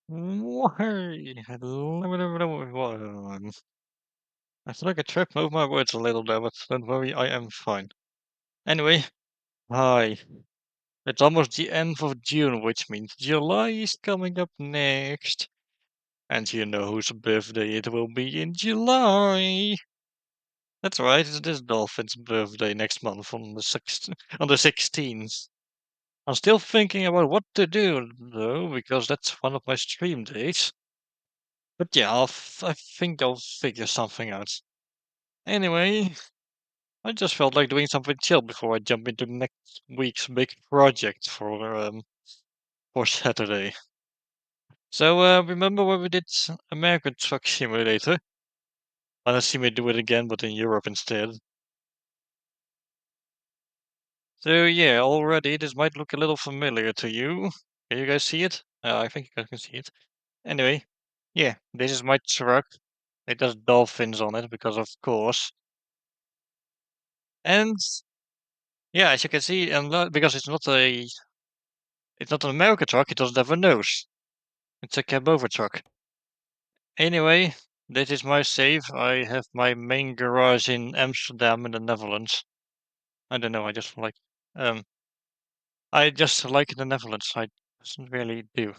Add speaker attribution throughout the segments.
Speaker 1: Why? I feel like I tripped over my words a little there, but don't worry, I am fine. Anyway, hi. It's almost the end of June, which means July is coming up next. And you know whose birthday it will be in July. That's right, it's this dolphin's birthday next month on on the 16th. I'm still thinking about what to do, though, because that's one of my stream days. But yeah, I think I'll figure something out. Anyway, I just felt like doing something chill before I jump into next week's big project for Saturday. So remember when we did American Truck Simulator? Wanna see me do it again, but in Europe instead. So yeah, already this might look a little familiar to you. Can you guys see it? I think you guys can see it. Anyway, yeah, this is my truck. It has dolphins on it because of course. And yeah, as you can see, and because it's not an American truck, it doesn't have a nose. It's a cab over truck. Anyway, this is my save. I have my main garage in Amsterdam in the Netherlands. I don't know, um I just like the Netherlands. I just really do.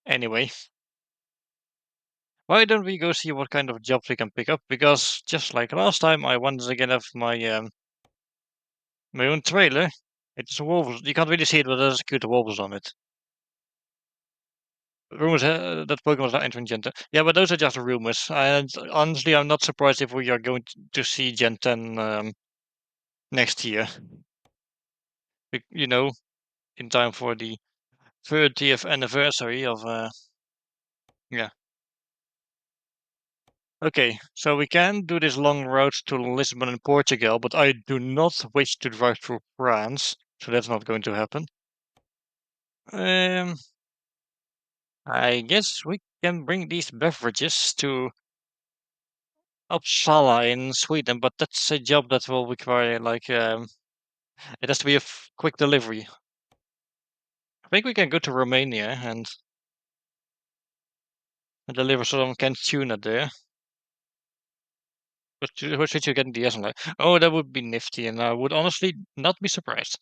Speaker 1: Anyway, why don't we go see what kind of jobs we can pick up? Because just like last time, I once again have my own trailer. It's wolves. You can't really see it, but there's cute wolves on it. Rumors that Pokemon's not entering Gen 10. Yeah, but those are just rumors. And honestly, I'm not surprised if we are going to see Gen 10 next year. You know, in time for the 30th anniversary of yeah. Okay, so we can do this long road to Lisbon and Portugal, but I do not wish to drive through France, so that's not going to happen. Um, I guess we can bring these beverages to Uppsala in Sweden, but that's a job that will require it has to be a quick delivery. I think we can go to Romania and deliver some canned tuna there. But who should you get in the like? Oh, that would be nifty, and I would honestly not be surprised.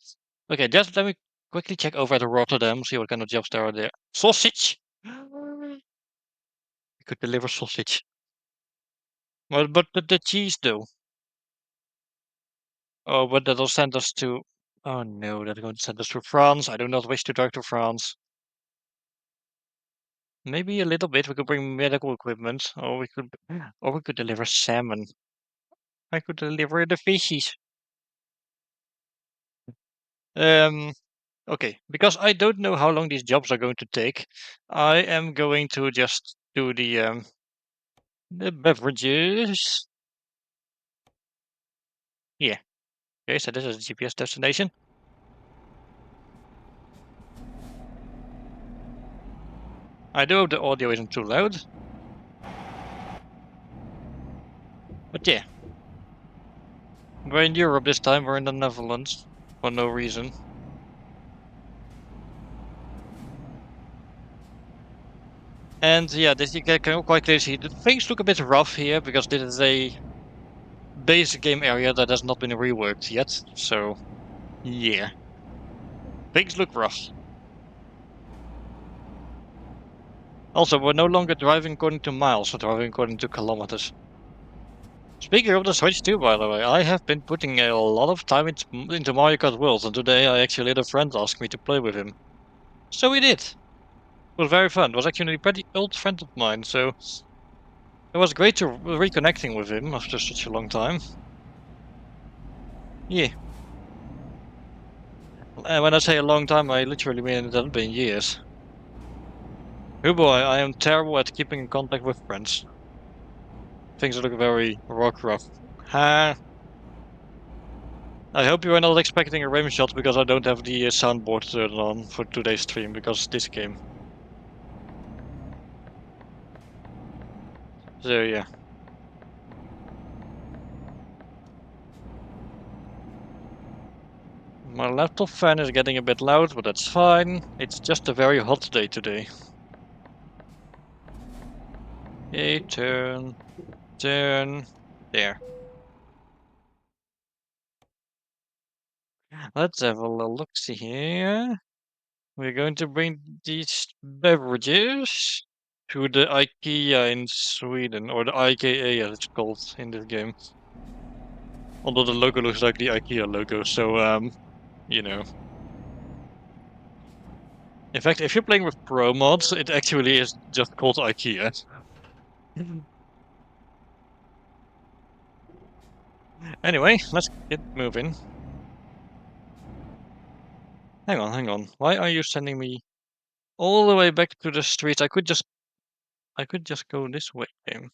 Speaker 1: Okay, just let me quickly check over at Rotterdam, see what kind of jobs there are there. Sausage! We could deliver sausage. Well, but the cheese though. Oh, but that'll send us to. Oh no, that's going to send us to France. I do not wish to drive to France. Maybe a little bit. We could bring medical equipment, or we could deliver salmon. I could deliver the fishies. Um, okay, because I don't know how long these jobs are going to take, I am going to just do the beverages. Yeah. Okay, so this is a GPS destination. I do hope the audio isn't too loud. But yeah. We're in Europe this time, we're in the Netherlands. For no reason. And yeah, this you can quite clearly see. The things look a bit rough here because this is a base game area that has not been reworked yet. So yeah. Things look rough. Also, we're no longer driving according to miles, we're driving according to kilometers. Speaking of the Switch too, by the way, I have been putting a lot of time into Mario Kart Worlds, and today I actually had a friend ask me to play with him. So we did. It was very fun. It was actually a pretty old friend of mine, so it was great to reconnecting with him after such a long time. Yeah. And when I say a long time, I literally mean it has been years. Oh boy, I am terrible at keeping in contact with friends. Things look very rock rough. Ha! I hope you are not expecting a rim shot because I don't have the soundboard turned on for today's stream because this game. So yeah. My laptop fan is getting a bit loud, but that's fine. It's just a very hot day today. Okay, turn, turn. There. Let's have a little look-see here. We're going to bring these beverages to the IKEA in Sweden, or the IKEA as it's called in this game. Although the logo looks like the IKEA logo, so you know. In fact, if you're playing with pro mods, it actually is just called IKEA. Anyway, let's get moving. Hang on. Why are you sending me all the way back to the street? I could just go this way, game.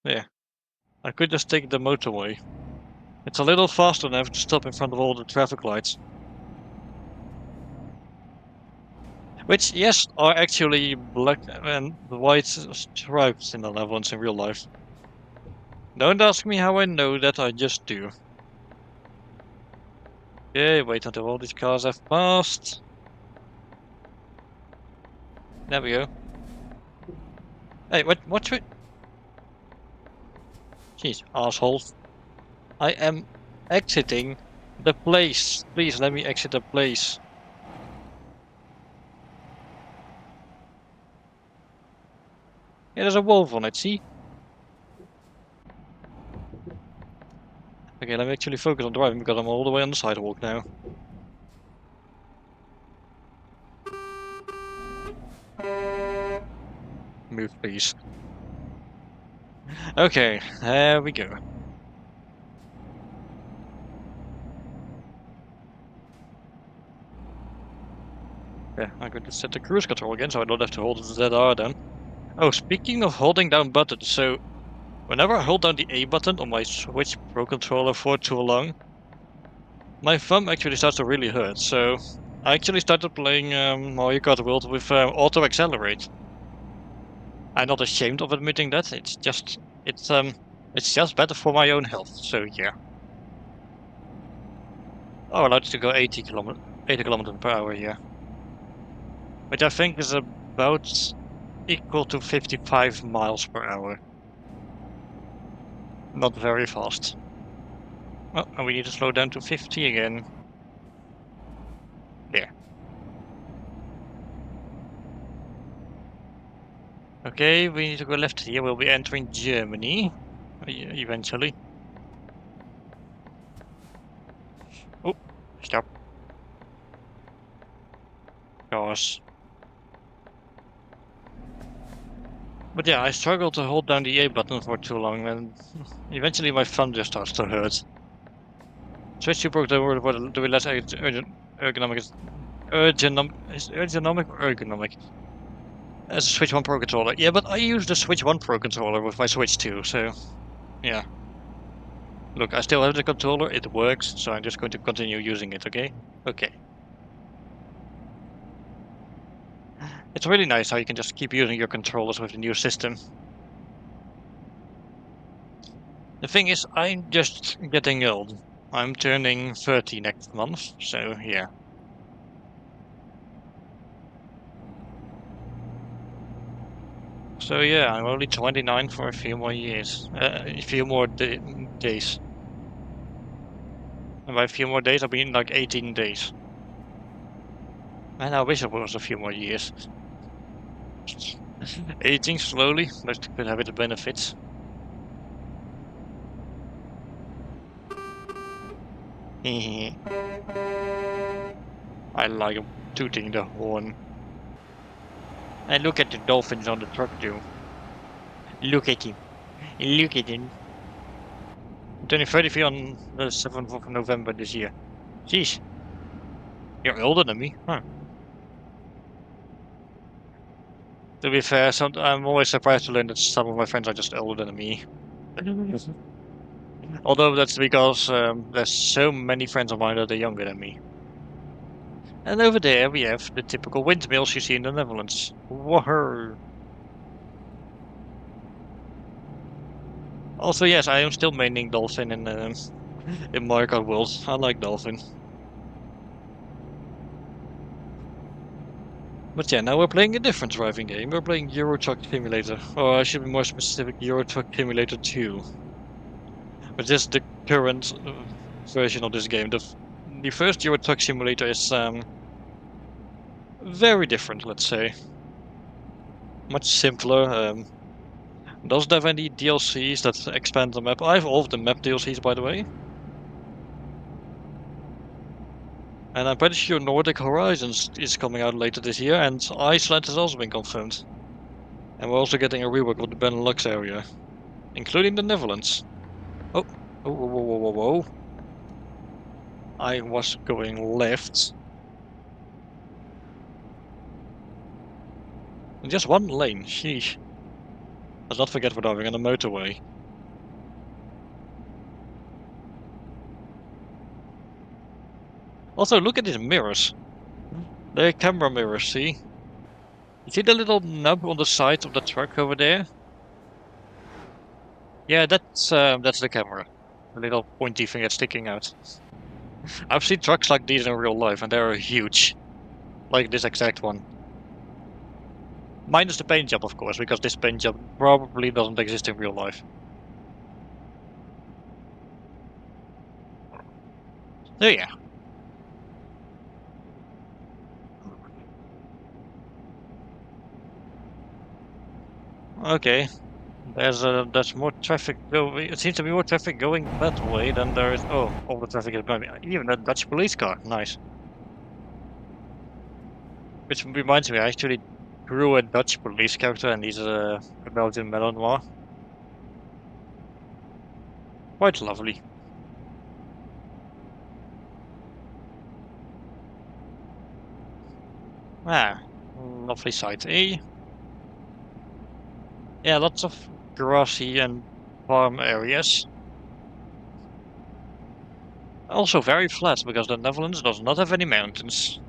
Speaker 1: Yeah. I could just take the motorway. It's a little faster than having to stop in front of all the traffic lights. Which, yes, are actually black and white stripes in the levels in real life. Don't ask me how I know that, I just do. Okay, wait until all these cars have passed. There we go. Hey, what's with... Jeez, assholes. I am exiting the place. Please let me exit the place. Yeah, there's a wolf on it, see? Okay, let me actually focus on driving because I'm all the way on the sidewalk now. Move, please. Okay, there we go. Yeah, I'm going to set the cruise control again so I don't have to hold the ZR then. Oh, speaking of holding down buttons, so whenever I hold down the A button on my Switch Pro controller for too long, my thumb actually starts to really hurt. So I actually started playing Mario Kart World with auto accelerate. I'm not ashamed of admitting that. It's just better for my own health. So yeah. Oh, allowed to go 80 kilometers per hour, yeah. Which I think is about equal to 55 miles per hour. Not very fast. Oh, and we need to slow down to 50 again. There. Okay, we need to go left here. We'll be entering Germany eventually. Oh, stop. Gosh. But yeah, I struggled to hold down the A button for too long, and eventually my thumb just starts to hurt. Switch to broke the word for the less ergonomic. Is ergonomic or ergonomic? As a Switch 1 Pro controller. Yeah, but I use the Switch 1 Pro controller with my Switch 2, so yeah. Look, I still have the controller, it works, so I'm just going to continue using it, okay? Okay. It's really nice how you can just keep using your controllers with the new system. The thing is, I'm just getting old. I'm turning 30 next month, so yeah. So yeah, I'm only 29 for a few more years. A few more days. And by a few more days, I mean like 18 days. And I wish it was a few more years. Aging slowly, but could have its benefits. I like tooting the horn. And look at the dolphins on the truck too. Look at him. Look at him. I'm turning 33 on the 7th of November this year. Jeez. You're older than me, huh? To be fair, I'm always surprised to learn that some of my friends are just older than me. Although that's because there's so many friends of mine that are younger than me. And over there we have the typical windmills you see in the Netherlands. Whoa! Also, yes, I am still maining Dolphin in Mario Kart World. I like Dolphin. But yeah, now we're playing a different driving game. We're playing Euro Truck Simulator, or I should be more specific, Euro Truck Simulator 2. But this is the current version of this game. The first Euro Truck Simulator is very different, let's say. Much simpler. Doesn't have any DLCs that expand the map. I have all of the map DLCs, by the way. And I'm pretty sure Nordic Horizons is coming out later this year, and Iceland has also been confirmed. And we're also getting a rework of the Benelux area, including the Netherlands. Oh, oh, whoa, whoa, whoa, whoa, whoa. I was going left. Just one lane, sheesh. Let's not forget we're driving on a motorway. Also, look at these mirrors. They're camera mirrors, see? You see the little nub on the side of the truck over there? Yeah, that's the camera. The little pointy thing that's sticking out. I've seen trucks like these in real life, and they're huge. Like this exact one. Minus the paint job, of course, because this paint job probably doesn't exist in real life. So yeah. Okay. There's more traffic going. It seems to be more traffic going that way than there is. Oh, all the traffic is going. Even a Dutch police car. Nice. Which reminds me, I actually drew a Dutch police character, and he's a Belgian Malinois. Quite lovely. Ah, lovely sight. Eh? Yeah, lots of grassy and farm areas. Also very flat because the Netherlands does not have any mountains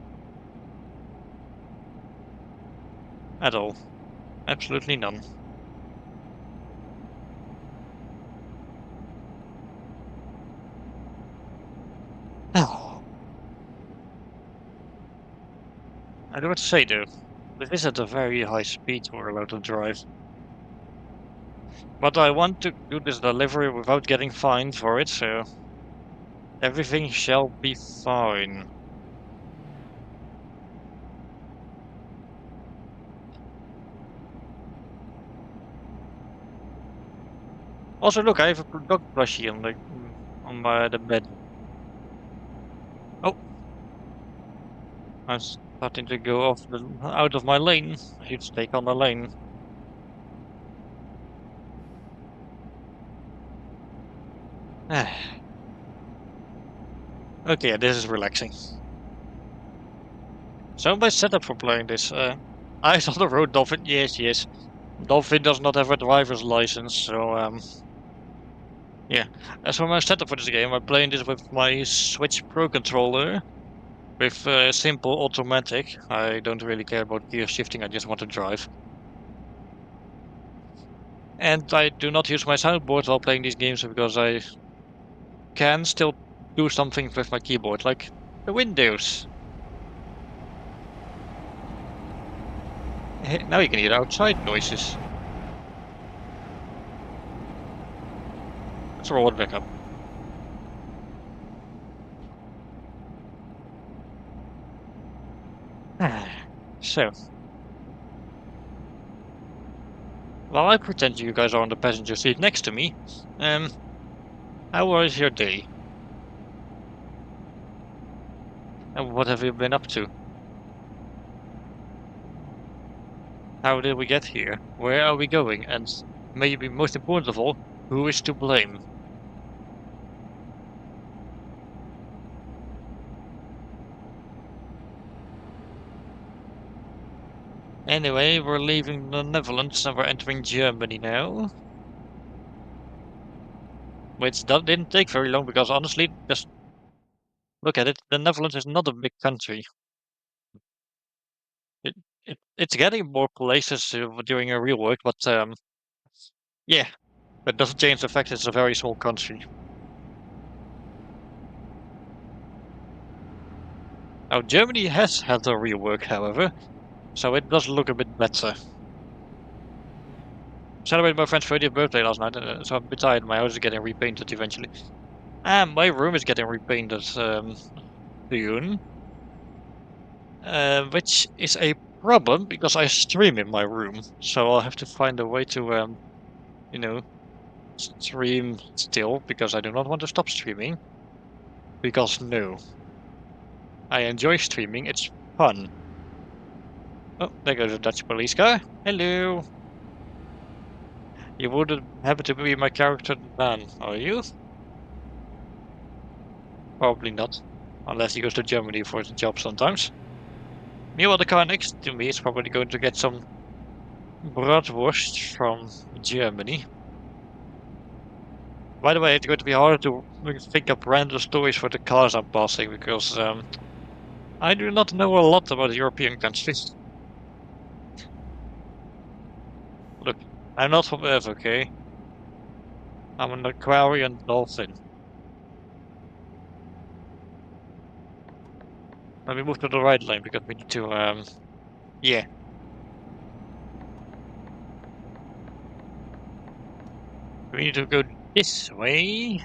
Speaker 1: at all. Absolutely none. Oh, I do have to say though, this is at a very high speed we're allowed to drive. But I want to do this delivery without getting fined for it, so everything shall be fine. Also, look, I have a dog plushie on the bed. Oh, I'm starting to go out of my lane. I should stay on the lane. Okay, yeah, this is relaxing. So my setup for playing this. Eyes on the road, Dolphin. Yes, yes. Dolphin does not have a driver's license, so yeah. As for my setup for this game, I'm playing this with my Switch Pro controller with simple automatic. I don't really care about gear shifting. I just want to drive. And I do not use my soundboard while playing these games because I can still do something with my keyboard, like the windows. Now you can hear outside noises. Let's roll it back up. So, while I pretend you guys are on the passenger seat next to me, um, how was your day? And what have you been up to? How did we get here? Where are we going? And maybe most important of all, who is to blame? Anyway, we're leaving the Netherlands and we're entering Germany now. Which that didn't take very long because honestly, just look at it. The Netherlands is not a big country. It, it's getting more places doing a real work, but yeah, that doesn't change the fact it's a very small country. Now, Germany has had a rework, however. So it does look a bit better. Celebrated my friend's 30th birthday last night, so I'm a bit tired. My house is getting repainted eventually. And my room is getting repainted soon. Which is a problem because I stream in my room. So I'll have to find a way to, you know, stream still because I do not want to stop streaming. Because no, I enjoy streaming. It's fun. Oh, there goes a Dutch police car. Hello. You wouldn't happen to be my character Dan, are you? Probably not. Unless he goes to Germany for his job sometimes. Meanwhile, the car next to me is probably going to get some bratwurst from Germany. By the way, it's going to be harder to think up random stories for the cars I'm passing because I do not know a lot about European countries. Look, I'm not from Earth, okay? I'm an Aquarian dolphin. Let me move to the right lane because we need to, yeah. We need to go this way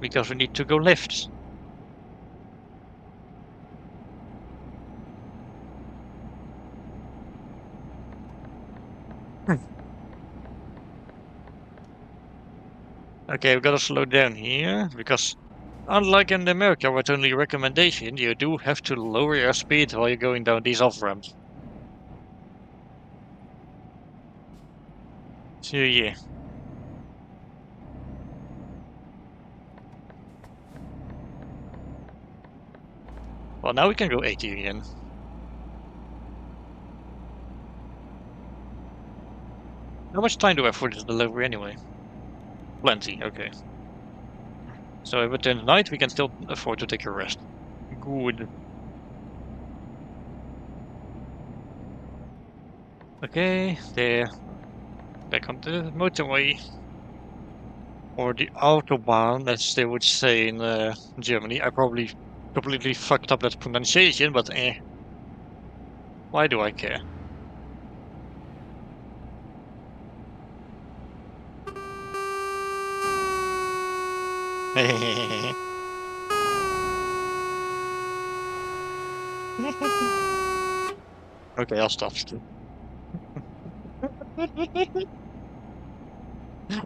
Speaker 1: because we need to go left. Okay, we gotta slow down here because unlike in America where it's only a recommendation, you do have to lower your speed while you're going down these off-ramps. So yeah. Well, now we can go 80 again. How much time do I have for this delivery anyway? Plenty, okay. So if it turns night, we can still afford to take a rest. Good. Okay, there. Back on the motorway. Or the Autobahn, as they would say in Germany. I probably completely fucked up that pronunciation, but eh. Why do I care? Okay, I'll stop.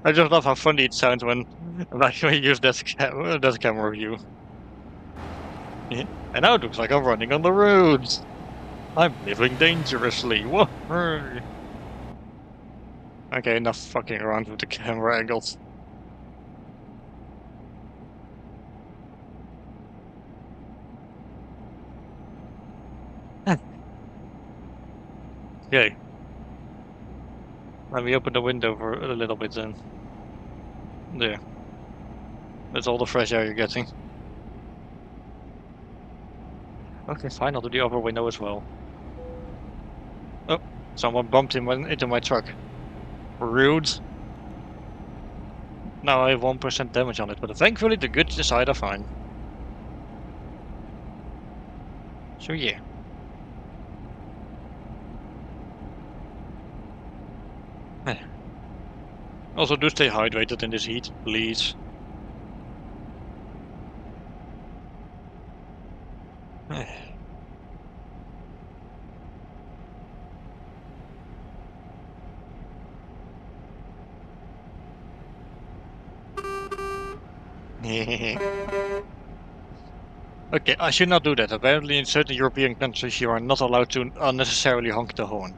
Speaker 1: I just love how funny it sounds when like we use that camera view. Yeah. And now it looks like I'm running on the roads. I'm living dangerously. Whoa. Okay, enough fucking around with the camera angles. Okay. Let me open the window for a little bit then. There. That's all the fresh air you're getting. Okay, fine, I'll do the other window as well. Oh, someone bumped into my truck. Rude. Now I have 1% damage on it, but thankfully the goods inside are fine. So yeah. Also do stay hydrated in this heat, please. Okay, I should not do that. Apparently in certain European countries you are not allowed to unnecessarily honk the horn.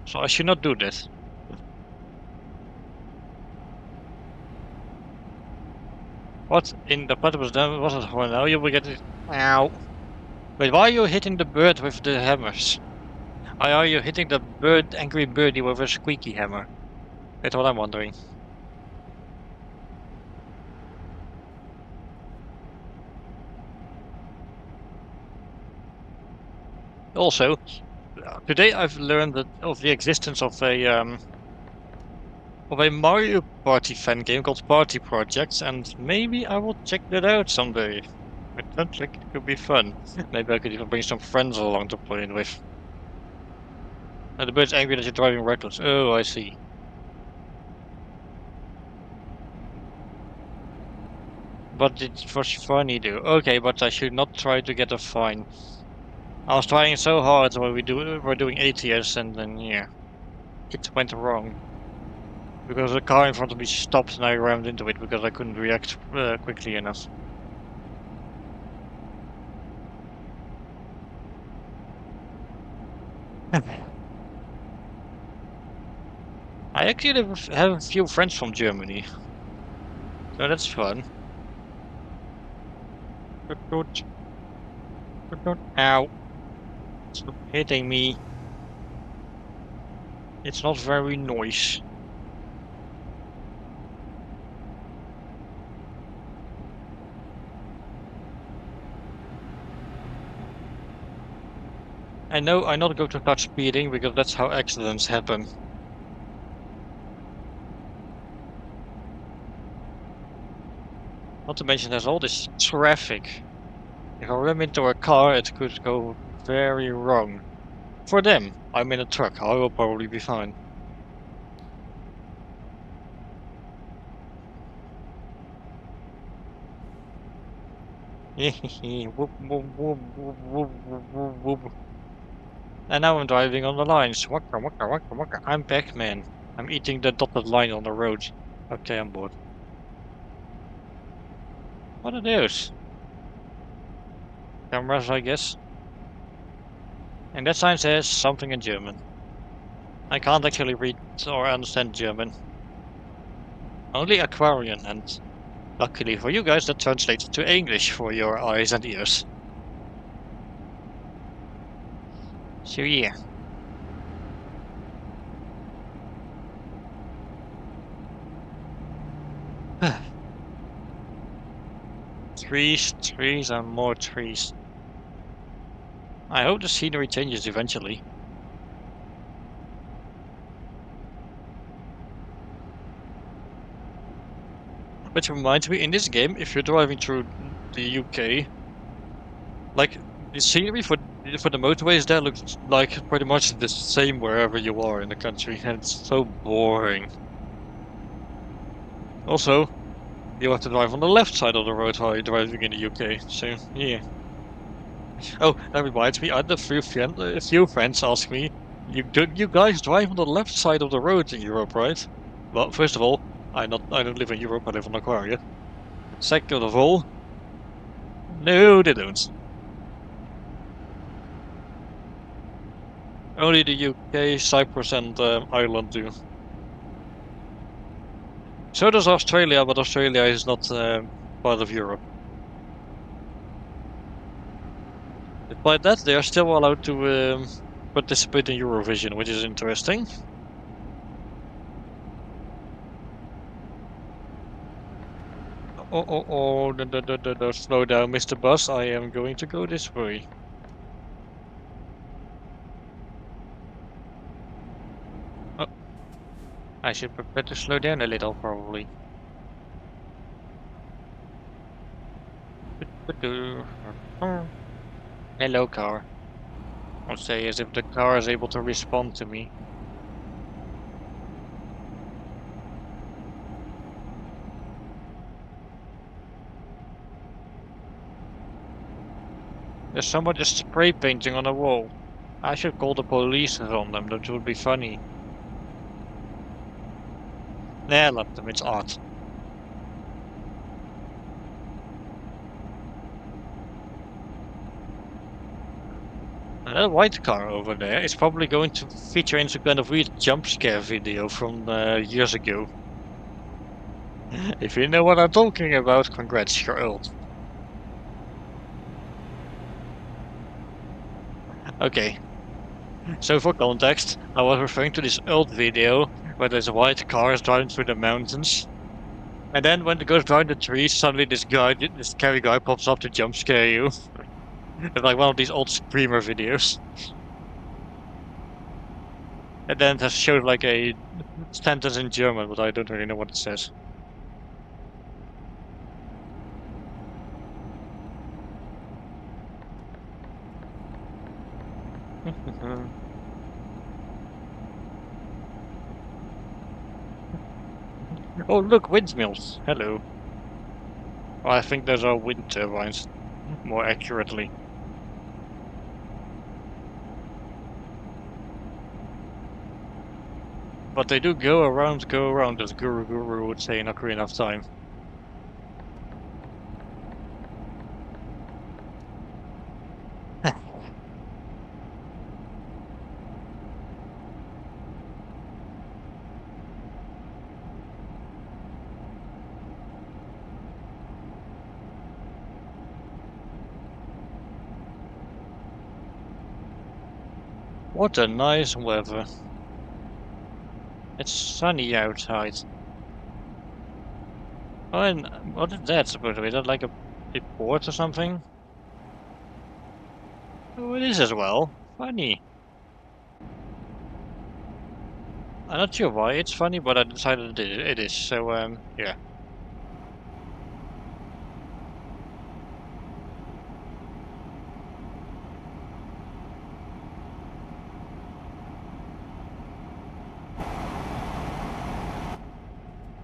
Speaker 1: So I should not do this. What in the platypus was it horn? Now you will get it. Ow. Wait, why are you hitting the bird with the hammers? Why are you hitting the bird, angry birdie with a squeaky hammer? That's what I'm wondering. Also, today I've learned of the existence of a Mario Party fan game called Party Projects, and maybe I will check that out someday. It sounds like it could be fun. Maybe I could even bring some friends along to play it with. And the bird's angry that you're driving reckless. Oh, I see. But it was funny though. Okay, but I should not try to get a fine. I was trying so hard when we're doing ATS and then yeah, it went wrong. Because a car in front of me stopped and I rammed into it because I couldn't react quickly enough. I actually have a few friends from Germany, so that's fun. Toot toot, toot toot. Ow, stop hitting me. It's not very nice. I know I'm not going to start speeding because that's how accidents happen. Not to mention there's all this traffic. If I ram into a car, it could go very wrong. For them, I'm in a truck. I will probably be fine. Whoop, whoop, whoop, whoop, whoop, whoop, whoop. And now I'm driving on the lines. Waka, waka, waka, waka. I'm Pac-Man. I'm eating the dotted line on the road. Okay, I'm bored. What are those? Cameras, I guess. And that sign says something in German. I can't actually read or understand German. Only Aquarian, and luckily for you guys, that translates to English for your eyes and ears. So yeah. Trees, trees, and more trees. I hope the scenery changes eventually. Which reminds me, in this game, if you're driving through the UK, like the scenery for the motorways there looks like pretty much the same wherever you are in the country, and it's so boring. Also, you have to drive on the left side of the road while you're driving in the UK, so yeah. Oh, that reminds me, I had a few friends ask me, you guys drive on the left side of the road in Europe, right? Well, first of all, I don't live in Europe, I live on Aquaria. Second of all, no, they don't. Only the UK, Cyprus, and Ireland do. So does Australia, but Australia is not part of Europe. Despite that, they are still allowed to participate in Eurovision, which is interesting. No, slow down, Mr. Bus. I am going to go this way. Oh, I should prepare to slow down a little, probably. Hello, car. I'll say as if the car is able to respond to me. There's someone just spray painting on a wall. I should call the police on them, that would be funny. Nah, let them, it's art. And that white car over there is probably going to feature in some kind of weird jump scare video from years ago. If you know what I'm talking about, congrats, you're old. Okay, so for context, I was referring to this old video where there's a white car driving through the mountains. And then when it goes behind the trees, suddenly this scary guy pops up to jump scare you. It's like one of these old screamer videos. And then it shows like a sentence in German, but I don't really know what it says. Oh, look, windmills. Hello. Well, I think those are wind turbines, more accurately. But they do go around, as Guru Guru would say in Ocarina of Time. What a nice weather. It's sunny outside. Oh, and what is that supposed to be? Is that like a port or something? Oh, it is as well. Funny. I'm not sure why it's funny, but I decided it is. So, yeah.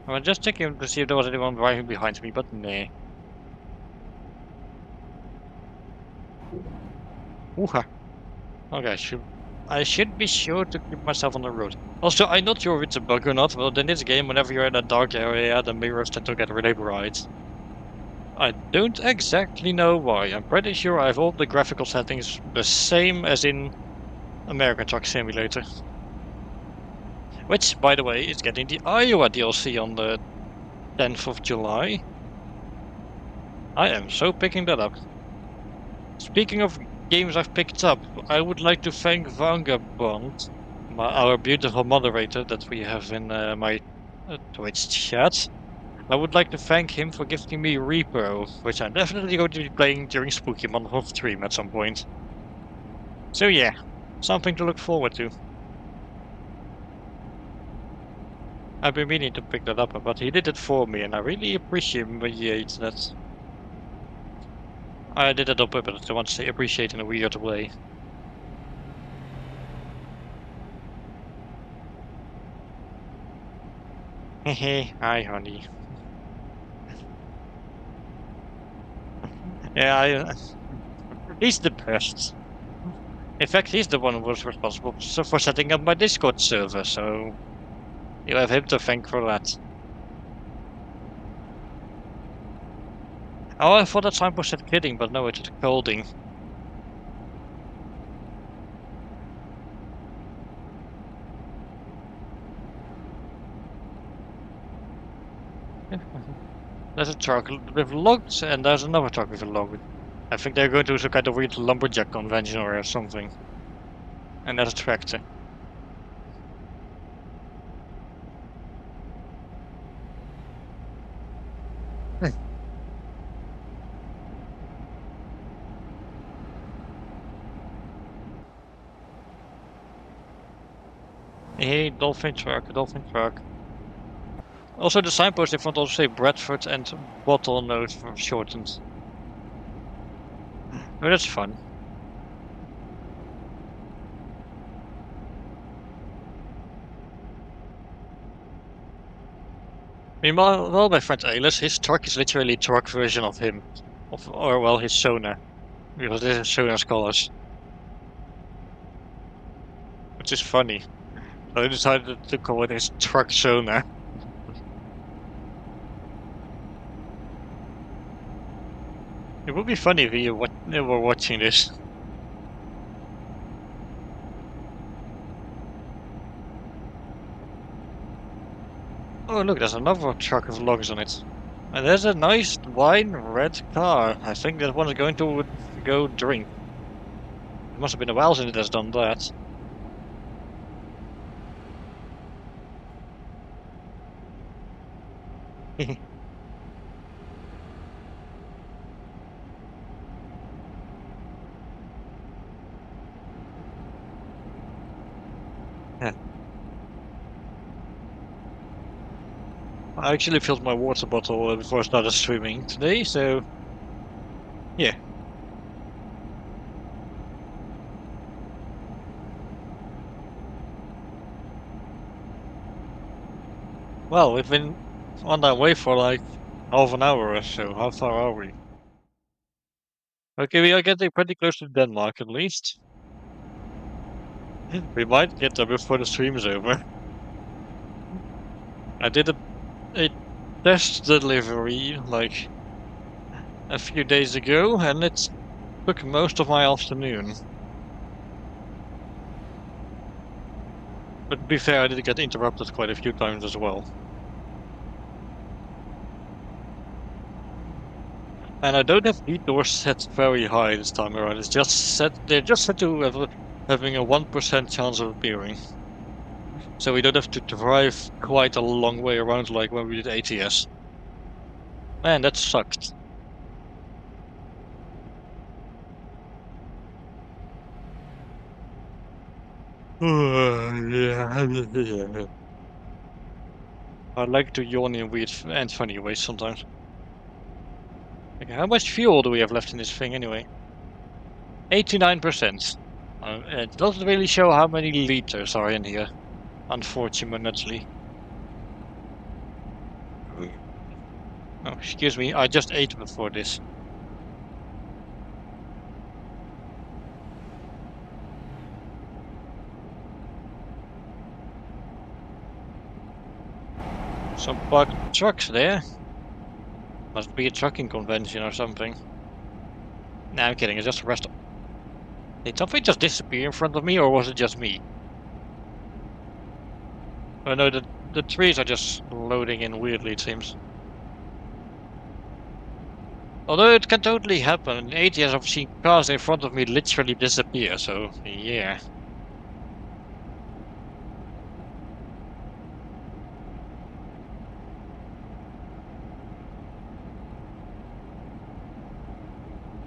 Speaker 1: I was just checking to see if there was anyone driving behind me, but nah. Ooh-ha. Okay, I should be sure to keep myself on the road. Also, I'm not sure if it's a bug or not, but in this game, whenever you're in a dark area, the mirrors tend to get really bright. I don't exactly know why. I'm pretty sure I have all the graphical settings the same as in American Truck Simulator. Which, by the way, is getting the Iowa DLC on the 10th of July. I am so picking that up. Speaking of games I've picked up, I would like to thank Vagabond, our beautiful moderator that we have in my Twitch chat. I would like to thank him for gifting me Repo, which I'm definitely going to be playing during Spooky Month of stream at some point. So yeah, something to look forward to. I've been meaning to pick that up, but he did it for me, and I really appreciate that. I did it on purpose. I want to say appreciate in a weird way. Hehe, hi, honey. Yeah, he's the best. In fact, he's the one who was responsible for setting up my Discord server, so you have him to thank for that. Oh, I thought that signpost said kidding, but no, it's scolding. There's a truck with logs, and there's another truck with a log. I think they're going to some kind of weird lumberjack convention or something. And there's a tractor. Hey, dolphin truck, dolphin truck. Also, the signpost in front also say Bradford and bottleneck for shortened. Oh, that's fun. Meanwhile, well, my friend Aylis, his truck is literally a truck version of him. Or, well, his Sona. Because this is Sona's colors. Which is funny. So I decided to call it his truck Sona. It would be funny if you were watching this. Oh, look, there's another truck with logs on it. And there's a nice wine red car. I think that one is going to go drink. It must have been a while since it has done that. Yeah. I actually filled my water bottle before I started swimming today, so yeah. Well, we've been on that way for like half an hour or so. How far are we? Okay, we are getting pretty close to Denmark at least. We might get there before the stream's over. I did a test delivery like a few days ago, and it took most of my afternoon. But to be fair, I did get interrupted quite a few times as well. And I don't have detour set very high this time around. It's just set. They're just set to having a 1% chance of appearing. So we don't have to drive quite a long way around like when we did ATS. Man, that sucked. Yeah. I like to yawn in weird and funny ways sometimes. Okay, how much fuel do we have left in this thing anyway? 89%. It doesn't really show how many liters are in here, unfortunately. Oh, excuse me, I just ate before this. Some parked trucks there. Must be a trucking convention or something. Nah, I'm kidding, it's just a rest. Did something just disappear in front of me, or was it just me? Oh no, the trees are just loading in weirdly, it seems. Although it can totally happen. In ATS I've seen cars in front of me literally disappear, so yeah.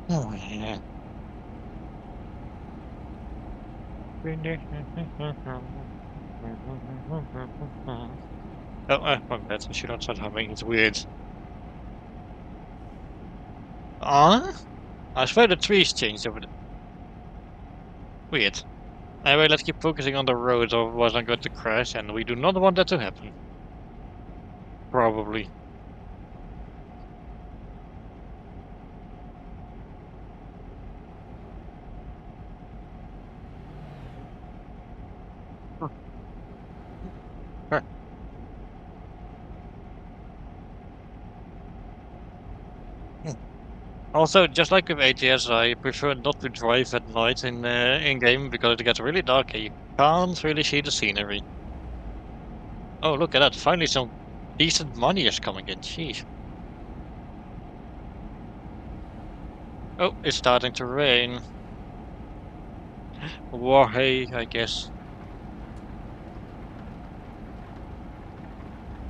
Speaker 1: Oh yeah. Oh, my bad. I should not start humming. It's weird. I swear the trees changed over the... Weird. Anyway, let's keep focusing on the road, otherwise I'm going to crash, and we do not want that to happen. Probably. Huh. Also, just like with ATS, I prefer not to drive at night in game because it gets really dark and you can't really see the scenery. Oh, look at that! Finally, some decent money is coming in. Jeez. Oh, it's starting to rain. War hay, I guess.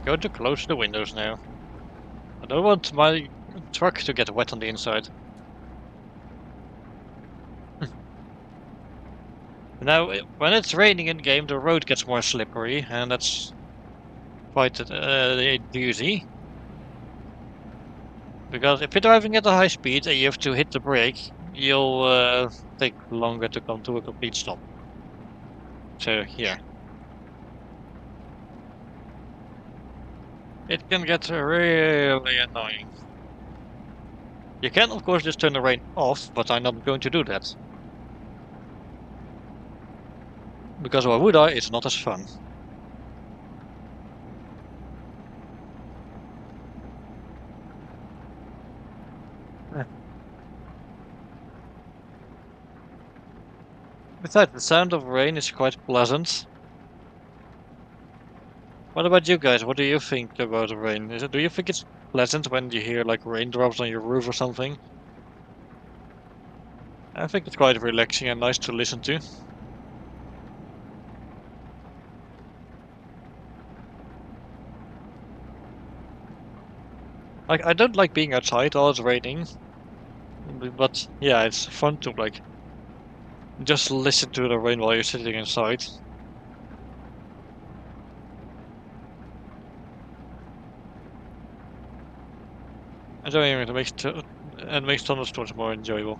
Speaker 1: Going to close the windows now. I don't want my truck to get wet on the inside. Now, when it's raining in game, the road gets more slippery, and that's quite doozy. Because if you're driving at a high speed and you have to hit the brake, you'll take longer to come to a complete stop. So, yeah. It can get really annoying. You can, of course, just turn the rain off, but I'm not going to do that. Because why would I? It's not as fun. Besides, the sound of rain is quite pleasant. What about you guys? What do you think about the rain? Do you think it's pleasant when you hear like raindrops on your roof or something? I think it's quite relaxing and nice to listen to. Like, I don't like being outside while it's raining, but yeah, it's fun to like just listen to the rain while you're sitting inside. I don't even it makes thunderstorms more enjoyable.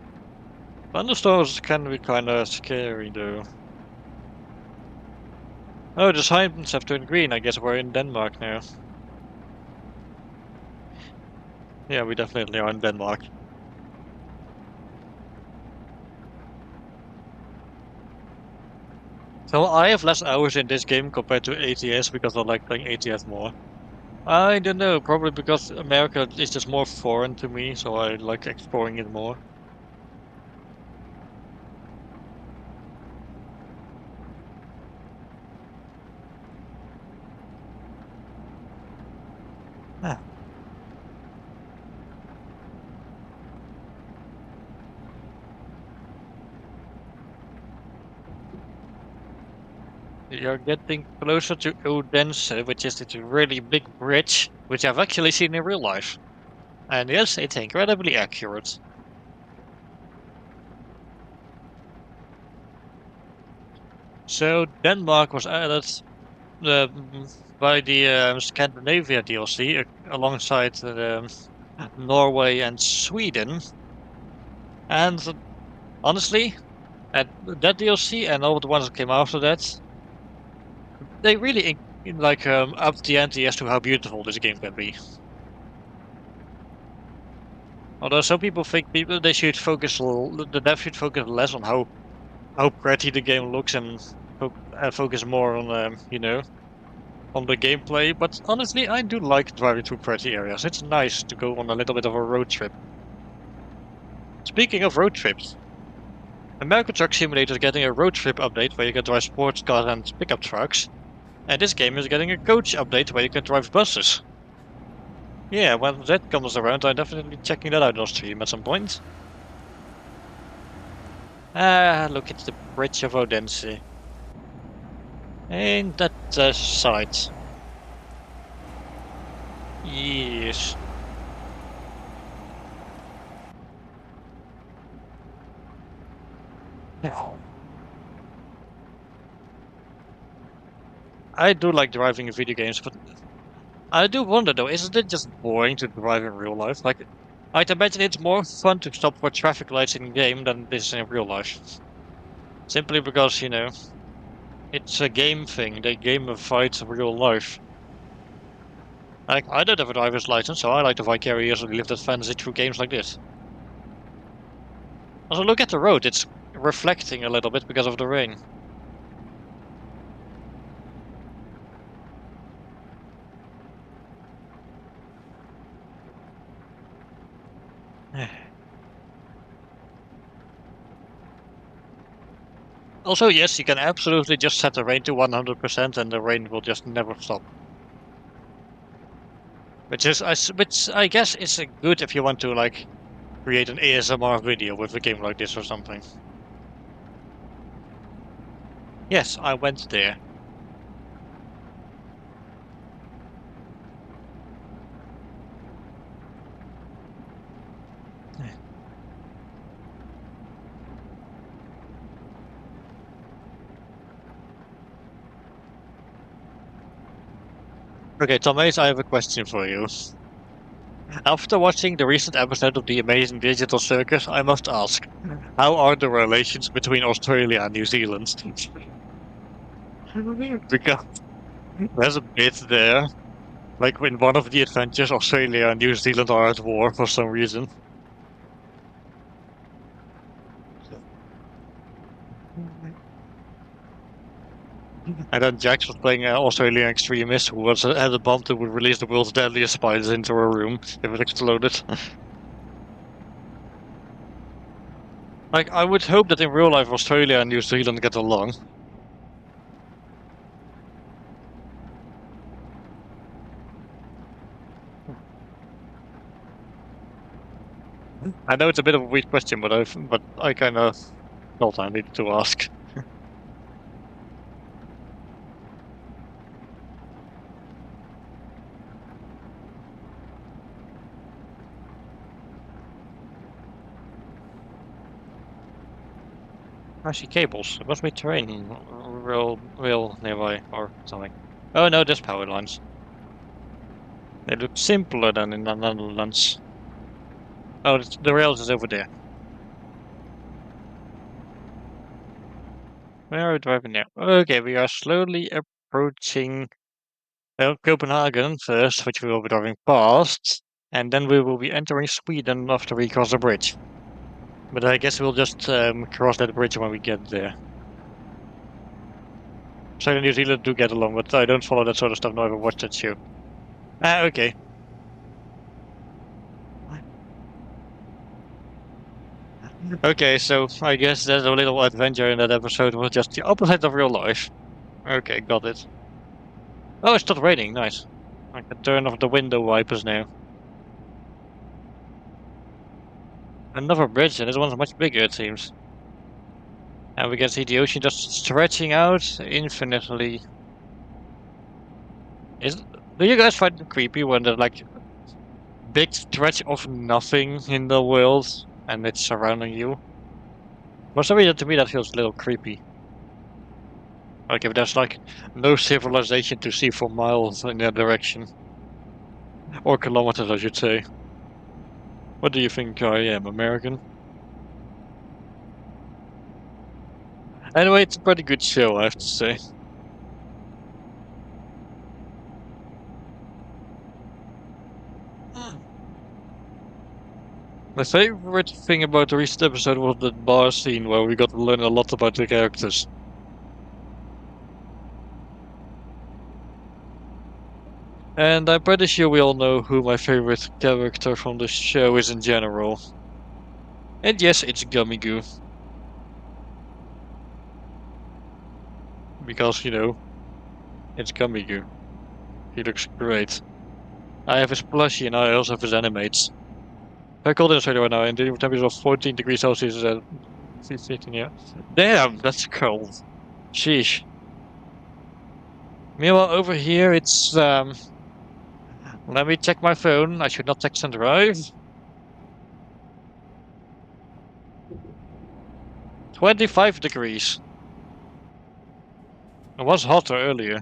Speaker 1: Thunderstorms can be kind of scary though. Oh, the signs have turned green. I guess we're in Denmark now. Yeah, we definitely are in Denmark. So I have less hours in this game compared to ATS because I like playing ATS more. I don't know, probably because America is just more foreign to me, so I like exploring it more. Ah, you're getting closer to Odense, which is this really big bridge, which I've actually seen in real life. And yes, it's incredibly accurate. So Denmark was added by the Scandinavia DLC alongside Norway and Sweden. And honestly, that DLC and all the ones that came after that, they really like upped the ante as to how beautiful this game can be. Although some people think people they should focus the dev should focus less on how pretty the game looks and focus more on on the gameplay. But honestly, I do like driving through pretty areas. It's nice to go on a little bit of a road trip. Speaking of road trips, American Truck Simulator is getting a road trip update where you can drive sports cars and pickup trucks, and this game is getting a coach update where you can drive buses. Yeah, when that comes around, I'm definitely checking that out on stream at some point. Ah, look, it's the Bridge of Odense. Ain't that a sight? Yes. I do like driving in video games, but I do wonder though, isn't it just boring to drive in real life? Like, I'd imagine it's more fun to stop for traffic lights in game than this in real life. Simply because, it's a game thing. They gamified real life. Like, I don't have a driver's license, so I like to vicariously live that fantasy through games like this. Also, look at the road. It's reflecting a little bit because of the rain. Also, yes, you can absolutely just set the rain to 100% and the rain will just never stop. Which I guess is good if you want to like create an ASMR video with a game like this or something. Yes, I went there. Okay, Thomas, I have a question for you. After watching the recent episode of the Amazing Digital Circus, I must ask, how are the relations between Australia and New Zealand? Because there's a bit there, like in one of the adventures, Australia and New Zealand are at war for some reason. And then Jax was playing an Australian extremist who had a bomb that would release the world's deadliest spiders into a room if it exploded. Like, I would hope that in real life Australia and New Zealand get along. I know it's a bit of a weird question, but I kind of felt I needed to ask. I see cables. There must be terrain real nearby or something. Oh no, there's power lines. They look simpler than in the Netherlands. Oh, the rails is over there. Where are we driving now? Okay, we are slowly approaching Copenhagen first, which we will be driving past. And then we will be entering Sweden after we cross the bridge. But I guess we'll just cross that bridge when we get there. Australia and New Zealand do get along, but I don't follow that sort of stuff, nor ever watched that show. Ah, okay. Okay, so I guess there's a little adventure in that episode was just the opposite of real life. Okay, got it. Oh, it stopped raining, nice. I can turn off the window wipers now. Another bridge, and this one's much bigger, it seems. And we can see the ocean just stretching out infinitely. Is Do you guys find it creepy when there's like big stretch of nothing in the world and it's surrounding you? For some reason, to me, that feels a little creepy. Like if there's like no civilization to see for miles in that direction, or kilometers, I should say. What do you think I am, American? Anyway, it's a pretty good show, I have to say. My favorite thing about the recent episode was the bar scene where we got to learn a lot about the characters. And I'm pretty sure we all know who my favorite character from the show is in general. And yes, it's Gummy Goo. Because, it's Gummy Goo. He looks great. I have his plushie and I also have his animates. I called in Australia right now and the temperature of 14 degrees Celsius is at 15, yeah. Damn, that's cold. Sheesh. Meanwhile, over here it's let me check my phone. I should not text and drive. 25 degrees. It was hotter earlier.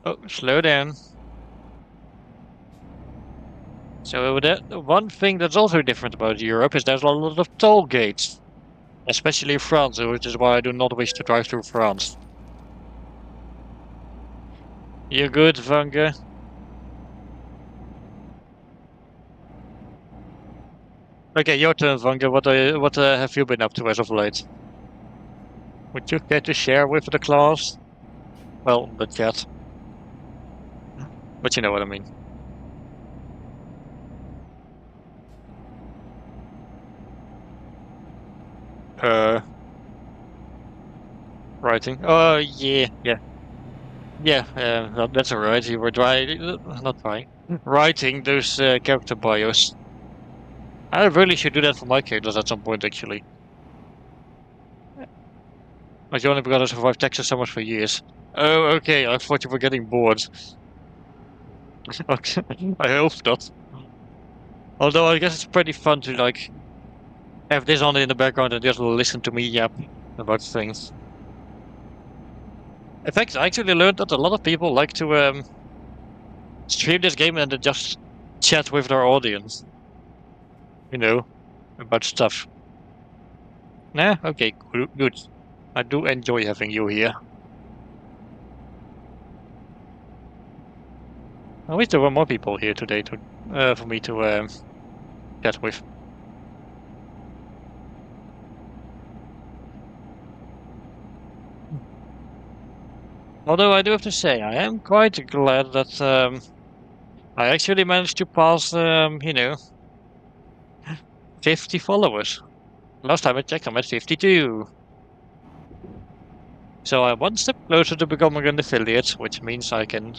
Speaker 1: Oh, slow down. So one thing that's also different about Europe is there's a lot of toll gates, especially France, which is why I do not wish to drive through France. You good, Vanga? Okay, your turn, Vanga. What have you been up to as of late? Would you care to share with the class? Well, the chat, but you know what I mean. Uh, Writing. Oh, yeah, yeah, yeah. That's alright. You were not trying, writing those character bios. I really should do that for my characters at some point, actually. Like only because I survived Texas so much for years. Oh, okay. I thought you were getting bored. Okay, I hope not. Although I guess it's pretty fun to like have this on in the background and just listen to me yap about things. In fact, I actually learned that a lot of people like to stream this game and then just chat with their audience, you know, about stuff. Nah, okay, good. I do enjoy having you here. I wish there were more people here today to for me to chat with. Although I do have to say, I am quite glad that I actually managed to pass 50 followers. Last time I checked, I'm at 52. So I'm one step closer to becoming an affiliate, which means I can,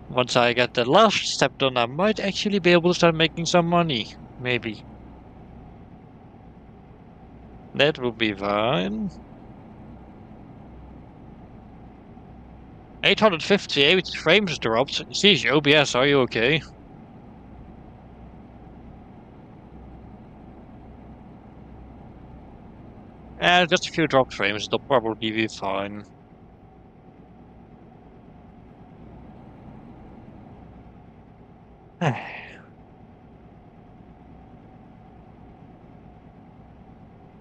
Speaker 1: once I get the last step done, I might actually be able to start making some money. Maybe. That would be fine. 858 frames dropped. Jeez, OBS, are you okay? Just a few dropped frames, they'll probably be fine.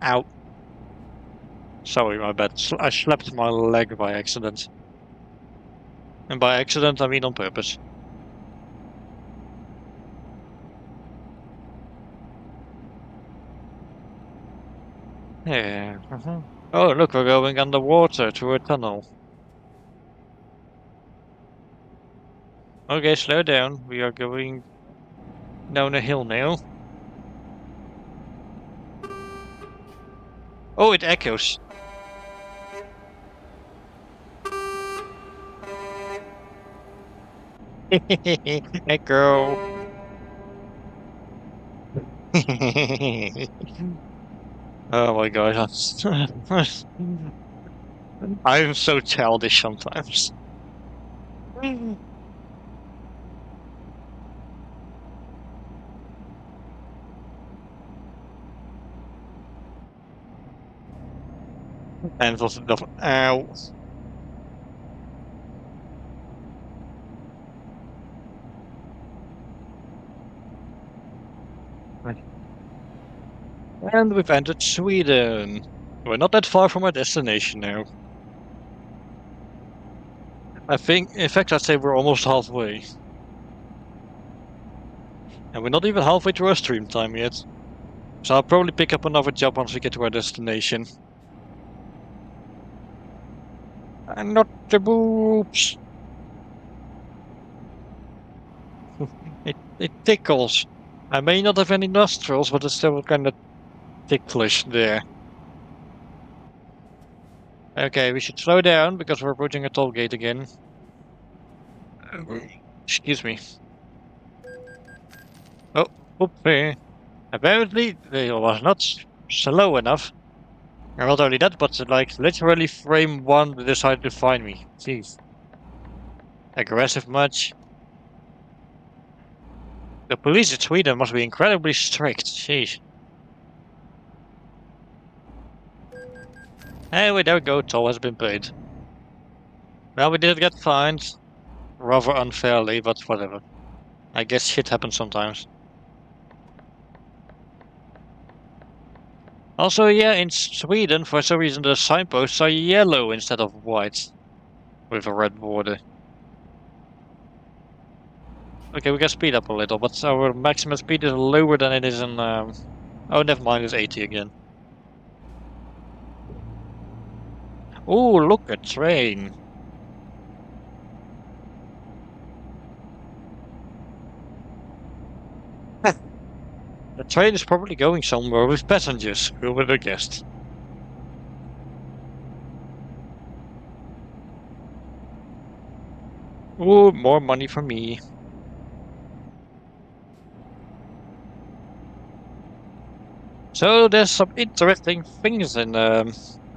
Speaker 1: Ow. Sorry, my bad. I slapped my leg by accident. And by accident, I mean on purpose. Yeah. Oh, look, we're going underwater through a tunnel. Okay, slow down. We are going down a hill now. Oh, it echoes. Echo. Oh my gosh. I'm so childish sometimes. And was the ow. And we've entered Sweden. We're not that far from our destination now. I think, in fact, I'd say we're almost halfway. And we're not even halfway through our stream time yet. So I'll probably pick up another job once we get to our destination. And not the boobs. It tickles. I may not have any nostrils, but it's still kind of ticklish there. Okay, we should slow down because we're approaching a toll gate again. Excuse me. Oh, oopsie. Apparently, they was not slow enough. And not only that, but like literally frame one they decided to find me. Jeez. Aggressive much. The police in Sweden must be incredibly strict. Jeez. Anyway, there we go. Toll has been paid. Well, we did get fined. Rather unfairly, but whatever. I guess shit happens sometimes. Also, yeah, in Sweden, for some reason, the signposts are yellow instead of white with a red border. Okay, we can speed up a little, but our maximum speed is lower than it is in. Oh, never mind, it's 80 again. Oh, look, a train. The train is probably going somewhere with passengers. Who would have guessed? Oh, more money for me. So there's some interesting things in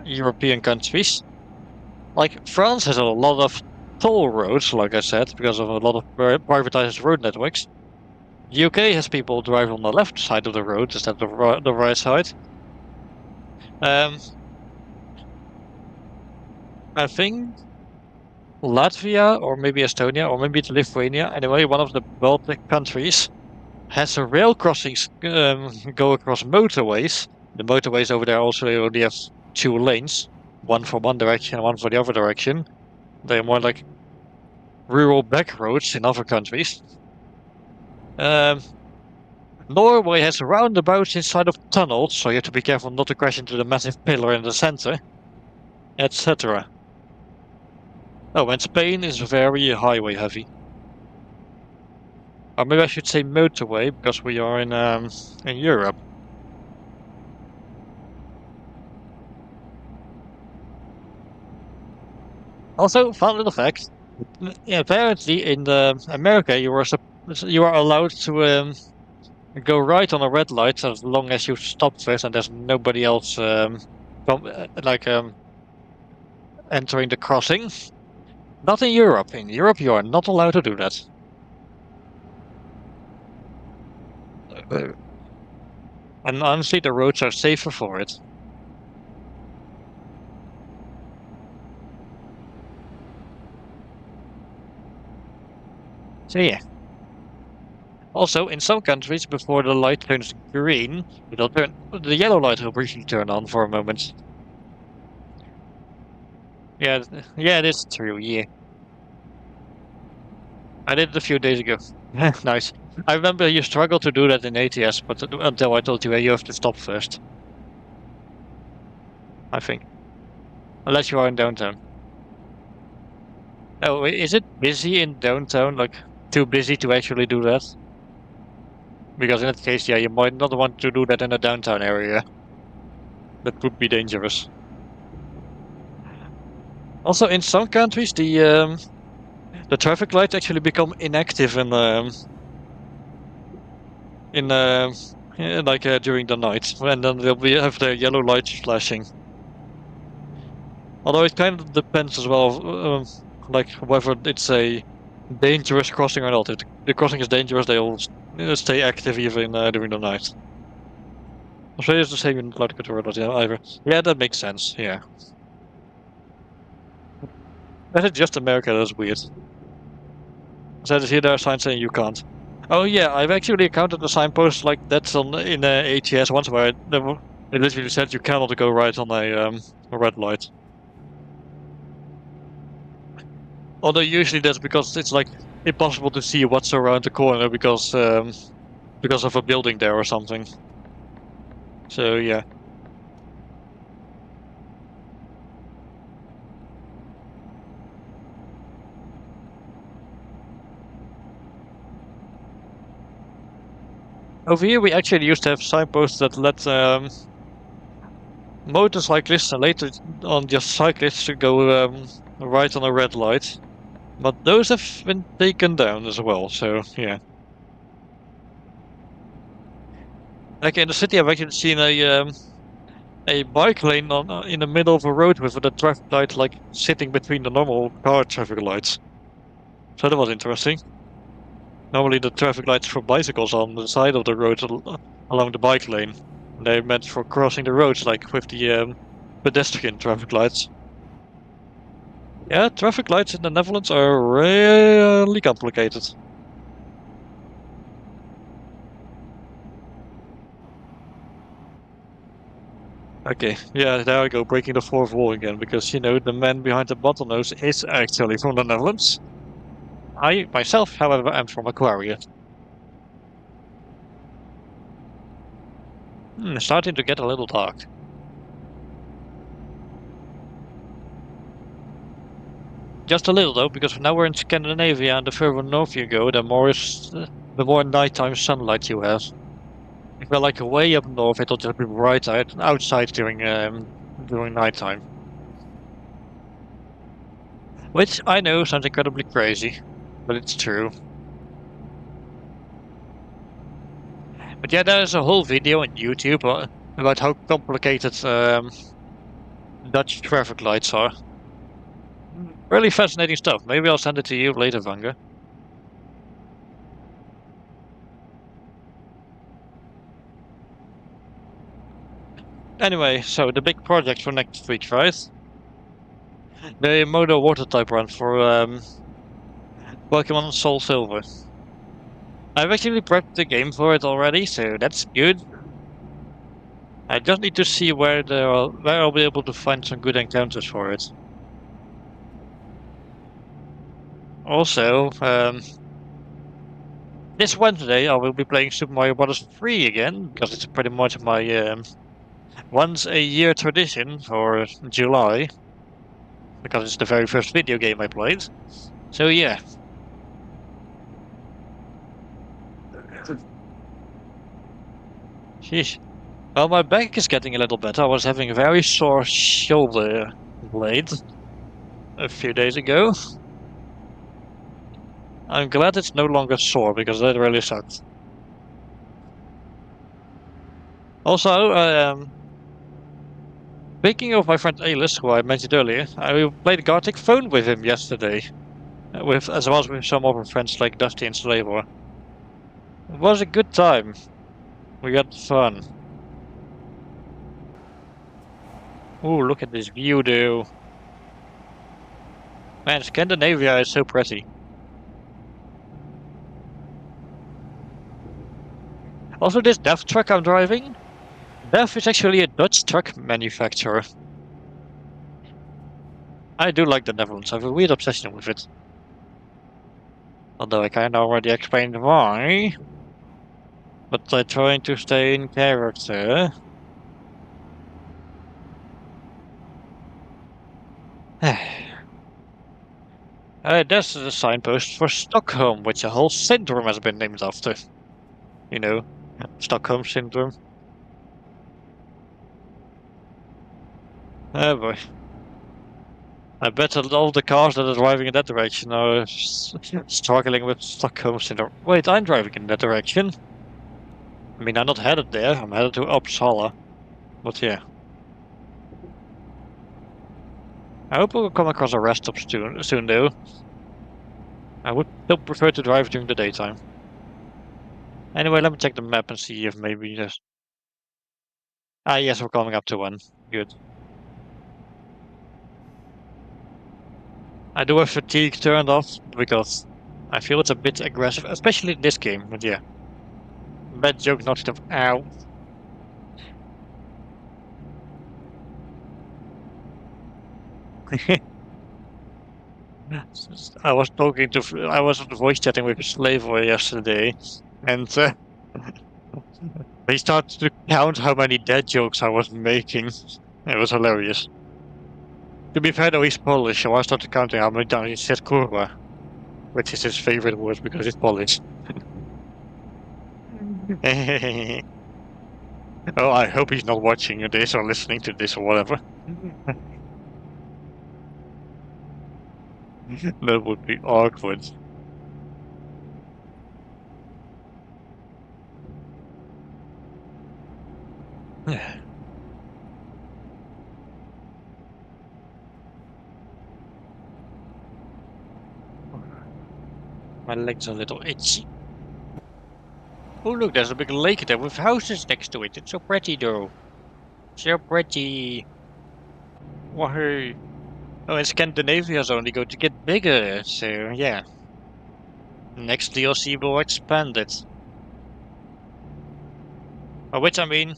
Speaker 1: European countries. Like France has a lot of toll roads, like I said, because of a lot of privatized road networks. UK has people drive on the left side of the road instead of the right side. Um, I think Latvia or maybe Estonia or maybe it's Lithuania. Anyway, one of the Baltic countries has a rail crossings go across motorways. The motorways over there also only have two lanes, one for one direction and one for the other direction. They're more like rural back roads in other countries. Um, Norway has roundabouts inside of tunnels, so you have to be careful not to crash into the massive pillar in the center, etc. Oh, and Spain is very highway heavy. Or maybe I should say motorway because we are in Europe. Also, fun little fact: yeah, apparently in America you are allowed to go right on a red light as long as you stop first and there's nobody else like entering the crossing. Not in Europe. In Europe, you are not allowed to do that. Uh, And honestly, the roads are safer for it. So yeah. Also, in some countries, before the light turns green, the yellow light will briefly turn on for a moment. Yeah, yeah, it is true. Yeah. I did it a few days ago. Nice. I remember you struggled to do that in ATS, but until I told you, hey, you have to stop first. I think, unless you are in downtown. Oh, is it busy in downtown? Like too busy to actually do that? Because in that case, yeah, you might not want to do that in a downtown area. That would be dangerous. Also, in some countries, the traffic lights actually become inactive in during the night, and then they'll be have the yellow lights flashing. Although it kind of depends as well, like whether it's a dangerous crossing or not. If the crossing is dangerous, they'll stay active even during the night. Australia is the same in Cloud Control, yeah, either. Yeah, that makes sense. Yeah, that is just America. That's weird. So here there are signs saying you can't. Oh yeah, I've actually encountered a signpost like that on in ATS once where it literally said you cannot go right on a red light. Although usually that's because it's like impossible to see what's around the corner because of a building there or something. So yeah. Over here we actually used to have signposts that let motorcyclists and later on just cyclists to go right on a red light. But those have been taken down as well, so yeah. Like in the city I've actually seen a bike lane on in the middle of a road with the traffic light like sitting between the normal car traffic lights. So that was interesting. Normally the traffic lights for bicycles are on the side of the road along the bike lane. They're meant for crossing the roads, like with the pedestrian traffic lights. Yeah, traffic lights in the Netherlands are really complicated. Okay, yeah, there I go, breaking the fourth wall again, because, the man behind the bottlenose is actually from the Netherlands. I, myself, however, am from Aquarius. Starting to get a little dark. Just a little though, because now we're in Scandinavia, and the further north you go, the more nighttime sunlight you have. If we're like way up north, it'll just be bright outside during nighttime. Which I know sounds incredibly crazy, but it's true. But yeah, there's a whole video on YouTube about how complicated Dutch traffic lights are. Really fascinating stuff. Maybe I'll send it to you later, Vanga. Anyway, so the big project for next week, right? The Modo water type run for Pokemon Soul Silver. I've actually prepped the game for it already, so that's good. I just need to see where I'll be able to find some good encounters for it. Also, this Wednesday I will be playing Super Mario Bros. 3 again, because it's pretty much my once a year tradition for July, because it's the very first video game I played. So yeah. Sheesh. Well, my back is getting a little better. I was having a very sore shoulder blade a few days ago. I'm glad it's no longer sore because that really sucked. Also, speaking of my friend Alice, who I mentioned earlier, I played Gartic Phone with him yesterday, with as well as with some other friends like Dusty and Slavor. It was a good time. We got fun. Ooh, look at this view, though. Man, Scandinavia is so pretty. Also, this DEF truck I'm driving, DEF is actually a Dutch truck manufacturer. I do like the Netherlands. I have a weird obsession with it. Although I kinda already explained why. But I'm trying to stay in character. This is a signpost for Stockholm, which a whole syndrome has been named after. You know, Stockholm syndrome. Oh boy. I bet that all the cars that are driving in that direction are struggling with Stockholm syndrome. Wait, I'm driving in that direction. I mean, I'm not headed there. I'm headed to Uppsala. But yeah. I hope we'll come across a rest stop soon though. I would still prefer to drive during the daytime. Anyway, let me check the map and see if maybe there's... Ah, yes, we're coming up to one. Good. I do have fatigue turned off because I feel it's a bit aggressive, especially in this game. But yeah, bad joke, not enough. Ow. I was voice chatting with a slave boy yesterday, and he started to count how many dead jokes I was making. It was hilarious. To be fair though, he's Polish, so I started counting how many times he said kurwa, which is his favorite word because he's Polish. Oh, I hope he's not watching this or listening to this or whatever. That would be awkward. My legs are a little itchy. Oh look, there's a big lake there with houses next to it. It's so pretty though. So pretty. Wahoo. Oh, and Scandinavia's only going to get bigger, so yeah. Next DLC will expand it. By which I mean,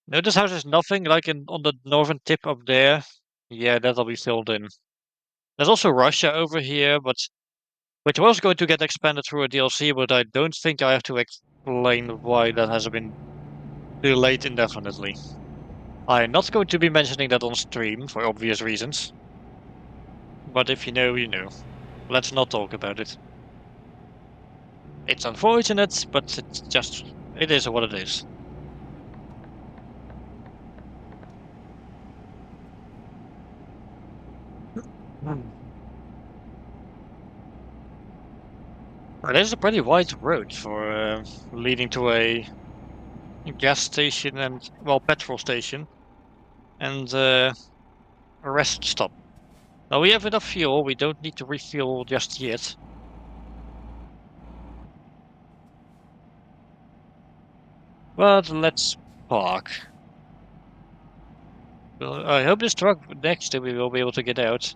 Speaker 1: no, this house is nothing like on the northern tip up there. Yeah, that'll be filled in. There's also Russia over here, but which was going to get expanded through a DLC, but I don't think I have to explain why that has been delayed indefinitely. I'm not going to be mentioning that on stream for obvious reasons, but if you know, you know. Let's not talk about it. It's unfortunate, but it is what it is. There's a pretty wide road for leading to a gas station and, well, petrol station and a rest stop. Now we have enough fuel, we don't need to refuel just yet. But let's park. Well, I hope this truck next to me will be able to get out.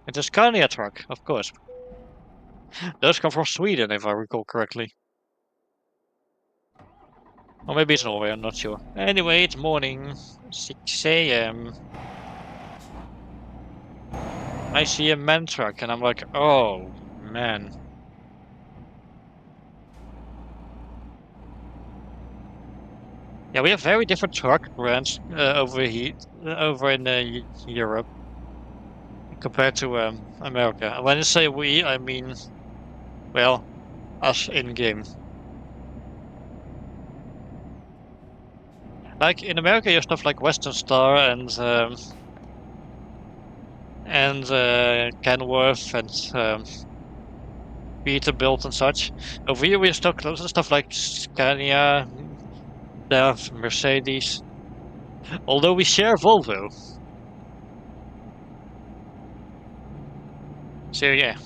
Speaker 1: It's a Scania truck, of course. Those come from Sweden, if I recall correctly. Or maybe it's Norway, I'm not sure. Anyway, it's morning, 6 a.m. I see a man truck, and I'm like, oh, man. Yeah, we have very different truck brands over here, over in Europe, compared to America. When I say we, I mean, well, us in-game. Like in America, you have stuff like Western Star and Kenworth and Peterbilt and such. Over here, we have stuff like Scania, DAF, Mercedes. Although we share Volvo. So yeah.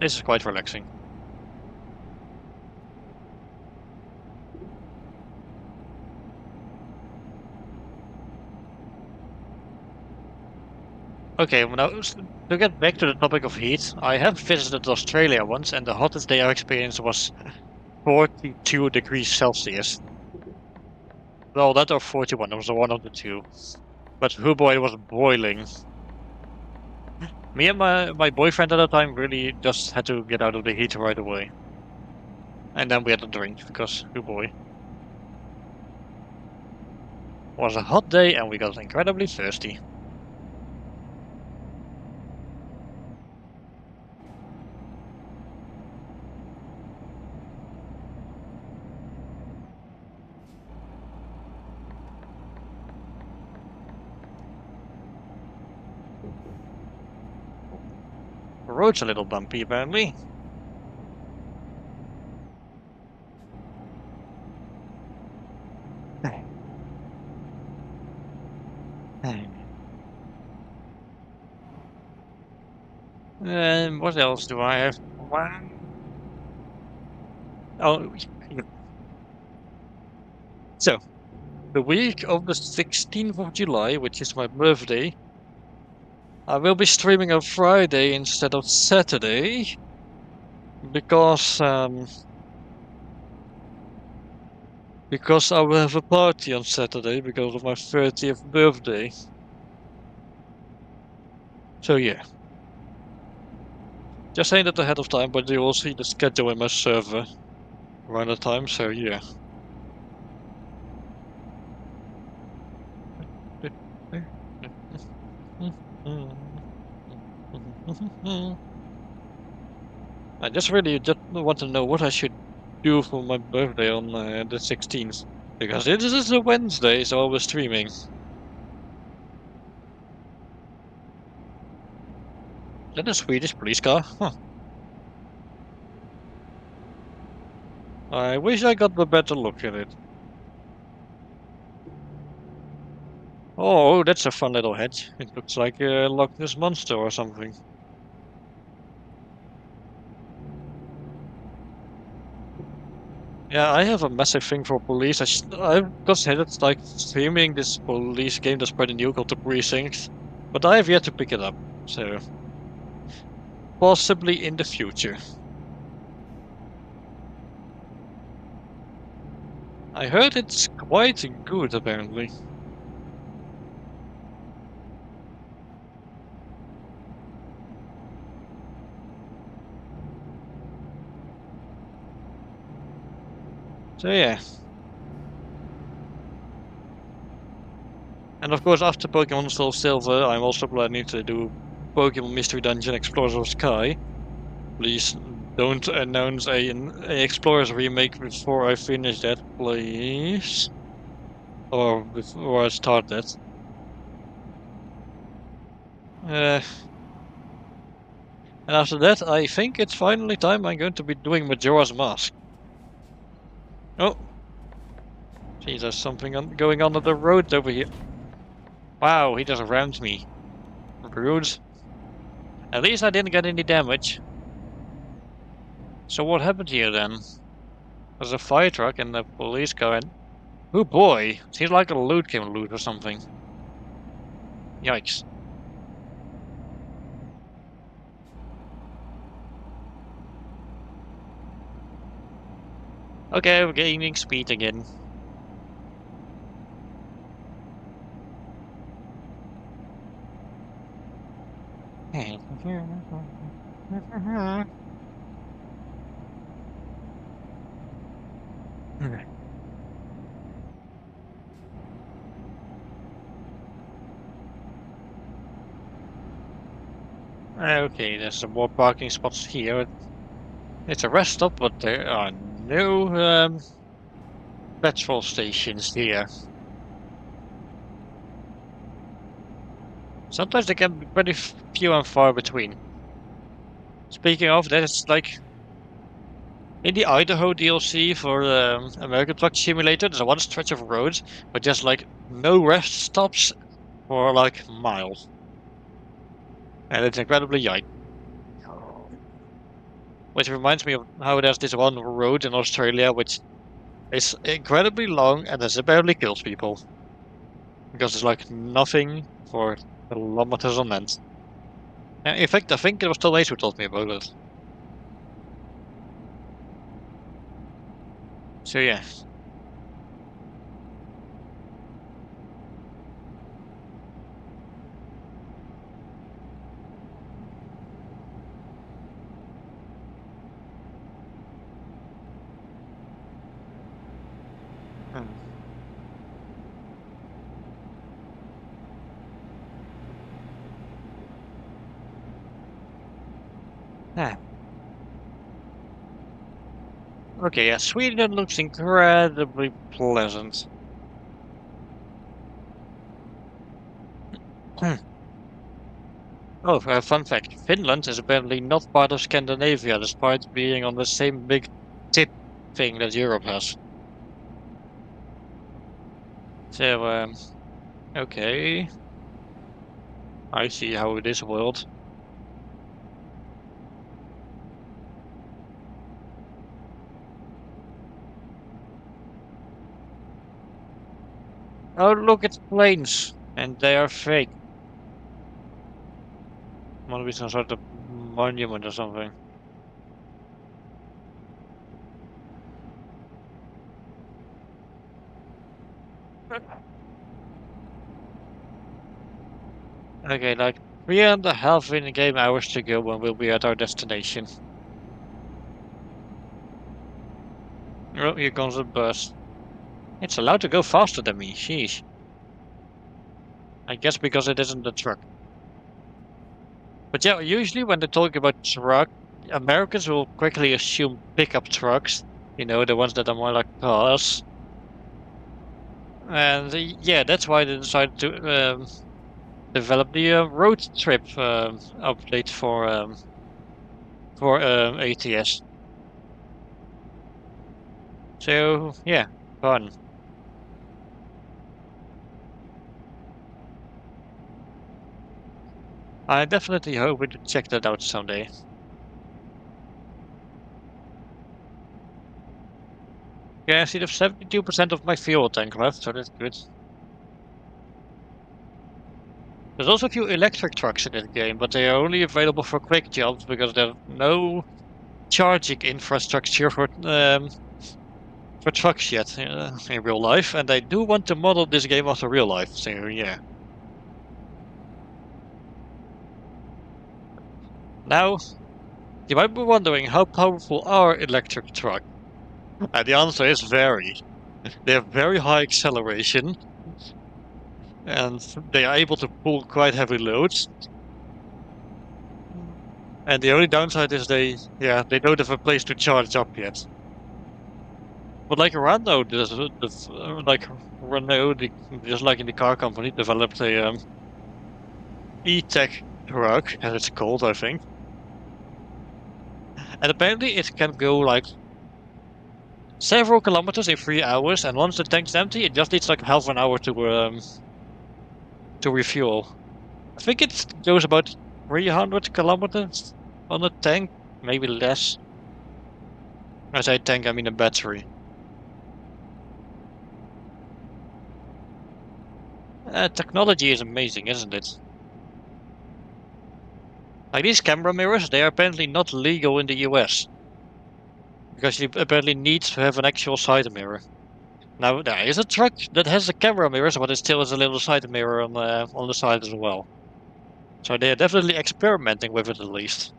Speaker 1: This is quite relaxing. Okay, well now to get back to the topic of heat, I have visited Australia once, and the hottest day I experienced was 42 degrees Celsius. Well, that or 41, it was one of the two. But oh boy, it was boiling. Me and my boyfriend at the time really just had to get out of the heat right away. And then we had a drink because, oh boy, it was a hot day and we got incredibly thirsty. The road's a little bumpy, apparently. And what else do I have? Oh, so the week of the 16th of July, which is my birthday, I will be streaming on Friday instead of Saturday because because I will have a party on Saturday because of my 30th birthday. So yeah, just saying that ahead of time, but you will see the schedule in my server around the time. So yeah. I just want to know what I should do for my birthday on the 16th because it is a Wednesday, so I was streaming. Is that a Swedish police car? Huh. I wish I got a better look at it. Oh, that's a fun little hedge. It looks like a Loch Ness monster or something. Yeah, I have a massive thing for police. I've considered like streaming this police game that's pretty new called The Precinct, but I have yet to pick it up. So possibly in the future. I heard it's quite good apparently. So yeah. And of course, after Pokemon Soul Silver, I'm also planning to do Pokemon Mystery Dungeon Explorers of Sky. Please don't announce a Explorers remake before I finish that, please. Or before I start that. Uh, and after that, I think it's finally time I'm going to be doing Majora's Mask. Oh, see, there's something going on the road over here. Wow, he just rammed me. Rude. At least I didn't get any damage. So what happened here then? There's a fire truck and a police car and... Oh boy, seems like a loot came loot or something. Yikes. Okay, we're gaining speed again. Okay, there's some more parking spots here. It's a rest stop, but there are no petrol stations here. Sometimes they can be pretty few and far between. Speaking of, that is like in the Idaho DLC for American Truck Simulator, there's one stretch of roads with just like no rest stops for like miles. And it's incredibly yikes. Which reminds me of how there's this one road in Australia which is incredibly long and it barely kills people. Because there's like nothing for kilometers on end. And in fact, I think it was Tom Ace who told me about it. So yeah. Hmm. Ah, okay, yeah, Sweden looks incredibly pleasant. Hmm. Oh, fun fact, Finland is apparently not part of Scandinavia, despite being on the same big tip thing that Europe has. So, okay, I see how it is world. Oh, look, it's planes, and they are fake. Must be some sort of monument or something. Okay, like 3.5 in-game hours to go when we'll be at our destination. Oh, here comes the bus. It's allowed to go faster than me, sheesh. I guess because it isn't a truck. But yeah, usually when they talk about truck, Americans will quickly assume pickup trucks, the ones that are more like cars. And yeah, that's why they decided to develop the road trip update for ATS. So yeah, fun. I definitely hope we to check that out someday. Yeah, I see there's 72% of my fuel tank left, so that's good. There's also a few electric trucks in this game, but they are only available for quick jobs because there's no charging infrastructure for trucks yet in real life, and I do want to model this game after real life. So yeah. Now you might be wondering how powerful are electric trucks, and the answer is very. They have very high acceleration, and they are able to pull quite heavy loads. And the only downside is they don't have a place to charge up yet. But like Renault, like Renault, just like in the car company, developed a e-tech truck, as it's called, I think. And apparently it can go like several kilometers in 3 hours, and once the tank's empty, it just needs like half an hour to refuel. I think it goes about 300 kilometers on a tank, maybe less. When I say tank, I mean a battery. Technology is amazing, isn't it? Like these camera mirrors, they are apparently not legal in the US because you apparently need to have an actual side mirror. Now there is a truck that has a camera mirror, but it still has a little side mirror on the side as well. So they are definitely experimenting with it at least.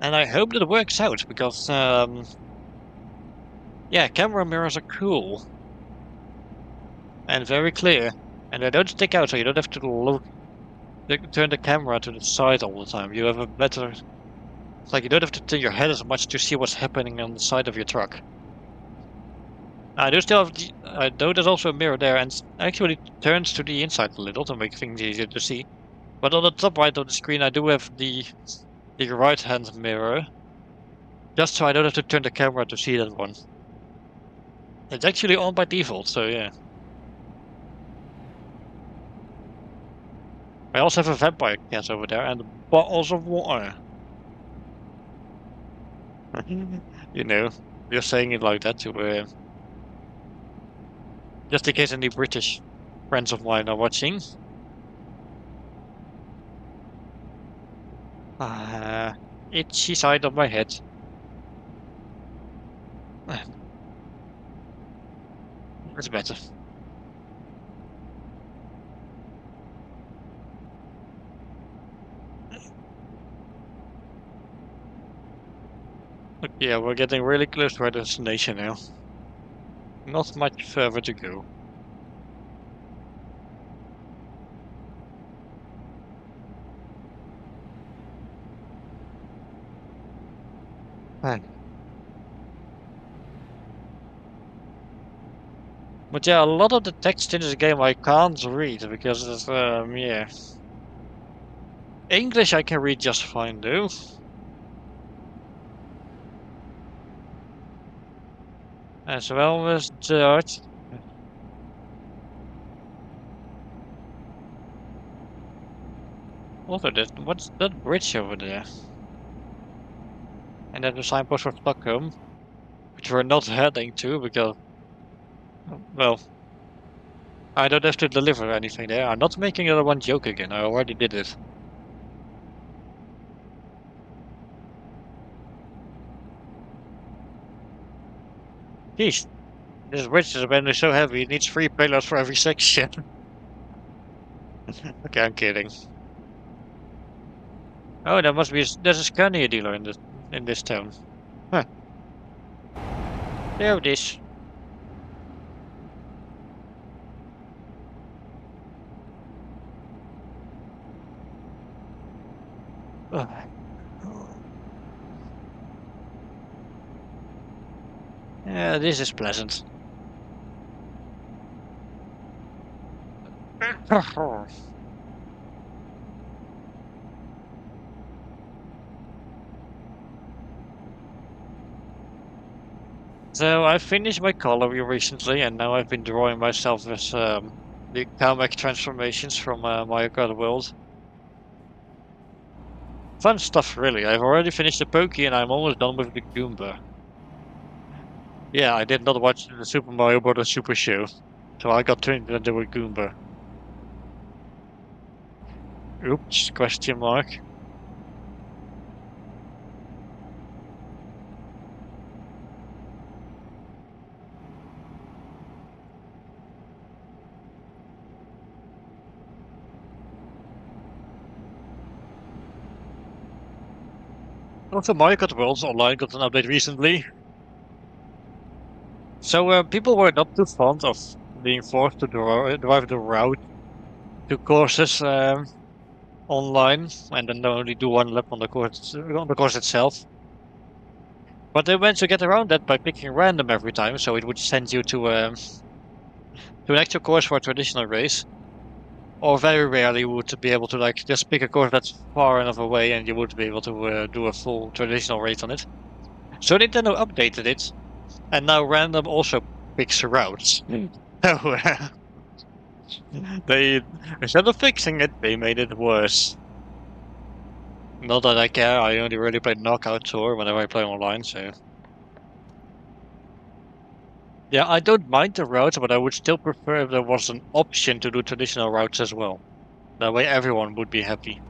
Speaker 1: And I hope that it works out because yeah, camera mirrors are cool and very clear, and they don't stick out, so you don't have to turn the camera to the side all the time. You have a better, it's like you don't have to turn your head as much to see what's happening on the side of your truck. I do still have I know there's also a mirror there, and actually turns to the inside a little to make things easier to see. But on the top right of the screen, I do have the right hand mirror, just so I don't have to turn the camera to see that one. It's actually on by default, so yeah. I also have a vampire cat over there and bottles of water. You know, you're saying it like that to just in case any British friends of mine are watching. Uh, Itchy side of my head. That's better. Look, yeah, we're getting really close to our destination now. Not much further to go. Fine. But yeah, a lot of the text in this game I can't read because it's, yeah. English I can read just fine, though. As well as Dutch. Also, what's that bridge over there? And then the signpost for Stockholm, which we're not heading to because, well, I don't have to deliver anything there. I'm not making another one joke again. I already did it. Jeez, this bridge is apparently so heavy, it needs 3 pillars for every section. Okay, I'm kidding. Oh, there's a Scania dealer in this town. Huh, there it is. Ugh. Yeah, this is pleasant. So I finished my coloring recently, and now I've been drawing myself as the comic transformations from Mario Kart World. Fun stuff, really. I've already finished the Pokey, and I'm almost done with the Goomba. Yeah, I did not watch the Super Mario Bros. Super Show, so I got turned into a Goomba. Oops, question mark. Also, Mario Kart Worlds Online got an update recently. So people were not too fond of being forced to drive the route to courses online and then only do one lap on the course itself. But they managed to get around that by picking random every time, so it would send you to an actual course for a traditional race. Or very rarely would be able to like just pick a course that's far enough away and you would be able to do a full traditional race on it. So Nintendo updated it, and now random also picks routes. So they instead of fixing it, they made it worse. Not that I care. I only really play Knockout Tour whenever I play online. So yeah, I don't mind the routes, but I would still prefer if there was an option to do traditional routes as well. That way, everyone would be happy.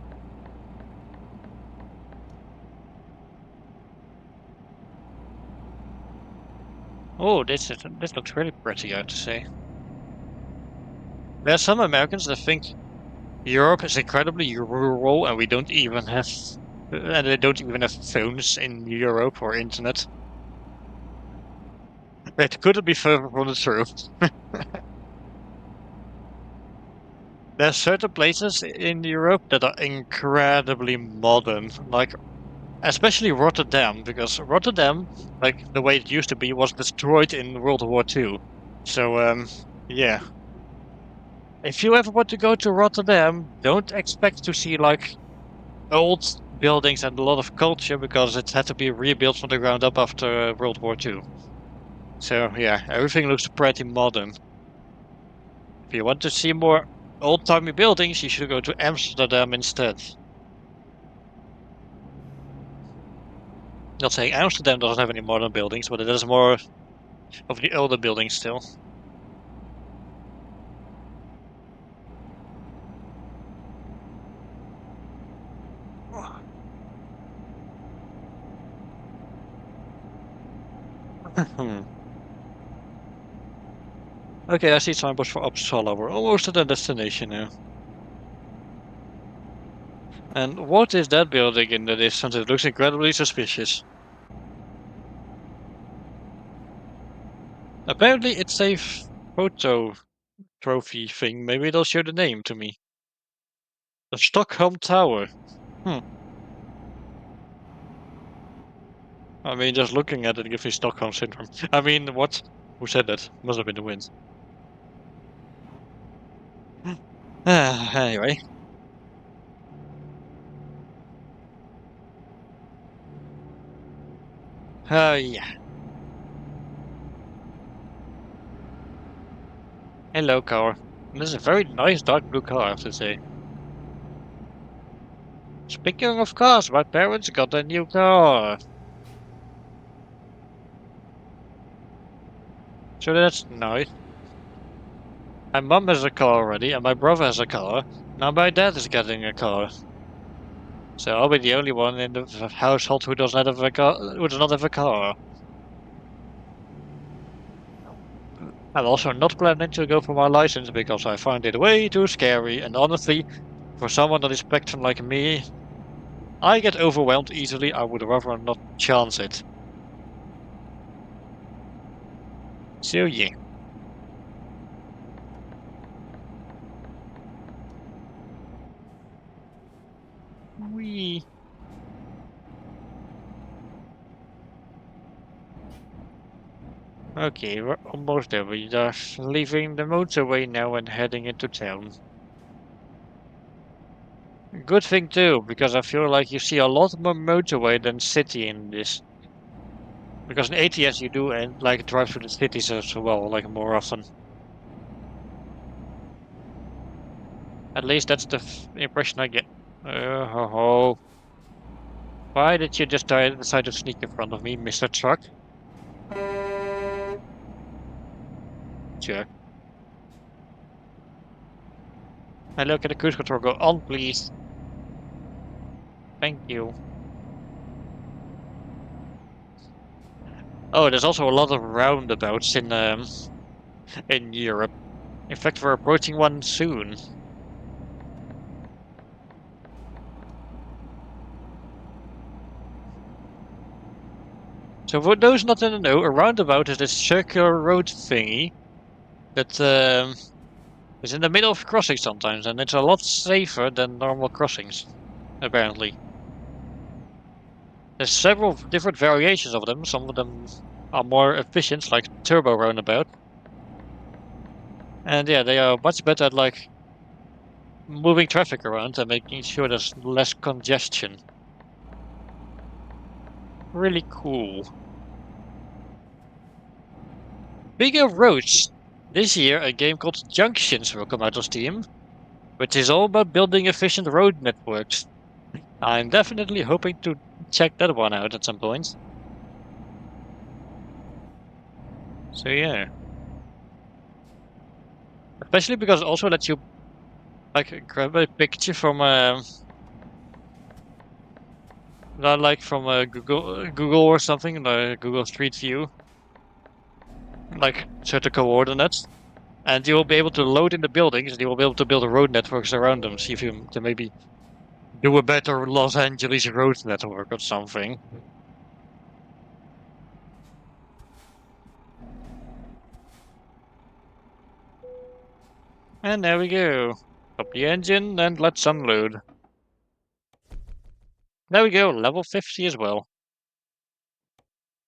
Speaker 1: Oh, this looks really pretty, I have to say. There are some Americans that think Europe is incredibly rural, and we don't even have, and they don't even have phones in Europe or internet. It couldn't be further from the truth. There are certain places in Europe that are incredibly modern, like especially Rotterdam, because Rotterdam, like the way it used to be, was destroyed in World War II. So, yeah. If you ever want to go to Rotterdam, don't expect to see like old buildings and a lot of culture because it had to be rebuilt from the ground up after World War II. So, yeah, everything looks pretty modern. If you want to see more old-timey buildings, you should go to Amsterdam instead. Not saying Amsterdam doesn't have any modern buildings, but it has more of the older buildings still. Okay, I see signboards for Uppsala. We're almost at the destination now. And what is that building in the distance? It looks incredibly suspicious. Apparently it's a photo trophy thing. Maybe they'll show the name to me. The Stockholm Tower. Hmm. I mean, just looking at it gives me Stockholm syndrome. I mean, what? Who said that? Must have been the wind. Anyway. Yeah. Hello, car. This is a very nice dark blue car, I have to say. Speaking of cars, my parents got a new car. So that's nice. My mum has a car already, and my brother has a car. Now my dad is getting a car. So I'll be the only one in the household who does not have a car. Who does not have a car. I'm also not planning to go for my license because I find it way too scary. And honestly, for someone that is spectrum like me, I get overwhelmed easily. I would rather not chance it. So yeah. We Okay, we're almost there. We're just leaving the motorway now and heading into town. Good thing too, because I feel like you see a lot more motorway than city in this. Because in ATS you do and like drive through the cities as well, like more often. At least that's the impression I get. Ho ho. Why did you just decide to sneak in front of me, Mr. Truck? Sure. I look at the cruise control, go on, please. Thank you. Oh, there's also a lot of roundabouts in Europe. In fact, we're approaching one soon. So for those not in the know, a roundabout is this circular road thingy that is in the middle of crossing sometimes, and it's a lot safer than normal crossings, apparently. There's several different variations of them. Some of them are more efficient, like turbo roundabout. And yeah, they are much better at like moving traffic around and making sure there's less congestion. Really cool. Bigger roads. This year, a game called Junctions will come out of Steam, which is all about building efficient road networks. I'm definitely hoping to check that one out at some point. So yeah, especially because it also lets you like grab a picture from like from Google or something, like Google Street View, like certain coordinates, and you will be able to load in the buildings, and you will be able to build road networks around them. See if you can maybe do a better Los Angeles road network or something. And there we go. Stop the engine and let's unload. There we go, level 50 as well.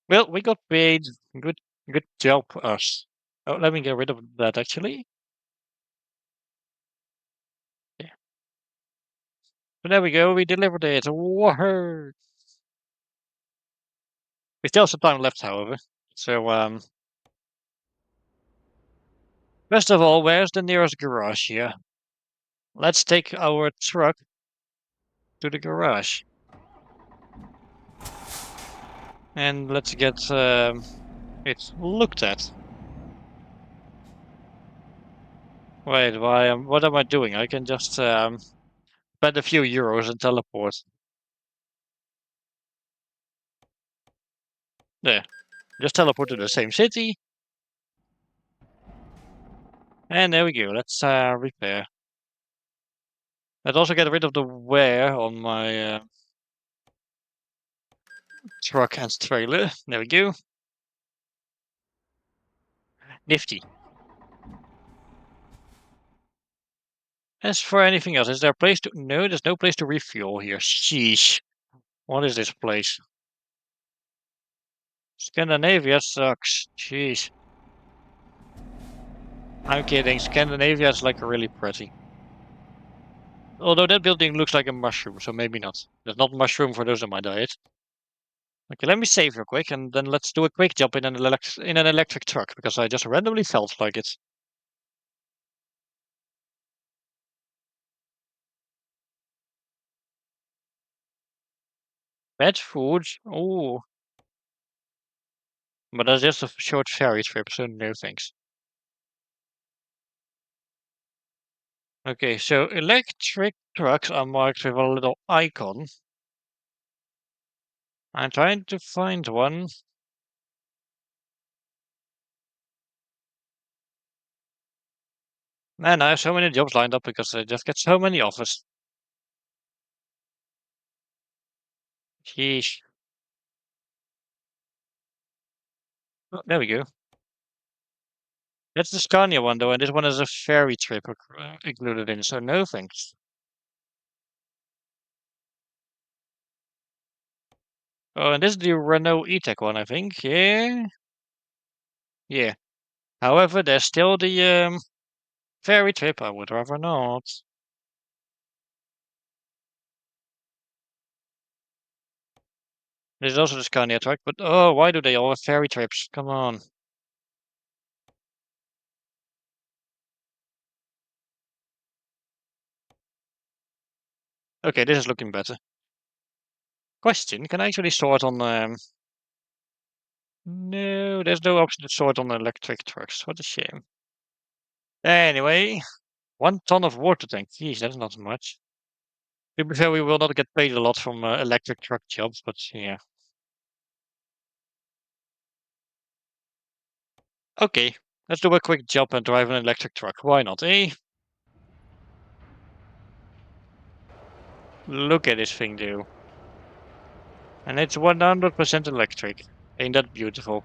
Speaker 1: Well, we got paid. Good job, us. Oh, let me get rid of that actually. Yeah. But there we go, we delivered it. Woohoo! We still have some time left, however. So, first of all, where's the nearest garage here? Let's take our truck to the garage. And let's get it looked at. Wait, what am I doing? I can just spend a few euros and teleport. There. Just teleport to the same city. And there we go. Let's repair. Let's also get rid of the wear on my truck and trailer. There we go. Nifty. As for anything else, is there a place to... No, there's no place to refuel here. Sheesh. What is this place? Scandinavia sucks. Jeez. I'm kidding. Scandinavia is like really pretty. Although that building looks like a mushroom, so maybe not. There's not mushroom for those in my diet. Okay, let me save real quick, and then let's do a quick jump in an electric truck, because I just randomly felt like it. Pet food? Oh, but that's just a short ferry trip, so no thanks. Okay, so electric trucks are marked with a little icon. I'm trying to find one. Man, I have so many jobs lined up because I just get so many offers. Sheesh. Oh, there we go. That's the Scania one though, and this one has a ferry trip included in, so no thanks. Oh, and this is the Renault E-Tech one, I think. Yeah, yeah. However, there's still the ferry trip. I would rather not. There's also the Scania truck, but oh, why do they all have ferry trips? Come on. Okay, this is looking better. Question: can I actually sort on? No, there's no option to sort on electric trucks. What a shame. Anyway, 1 ton of water tank. Jeez, that's not much. To be fair, we will not get paid a lot from electric truck jobs, but yeah. Okay, let's do a quick jump and drive an electric truck. Why not, eh? Look at this thing, do. And it's 100% electric. Ain't that beautiful?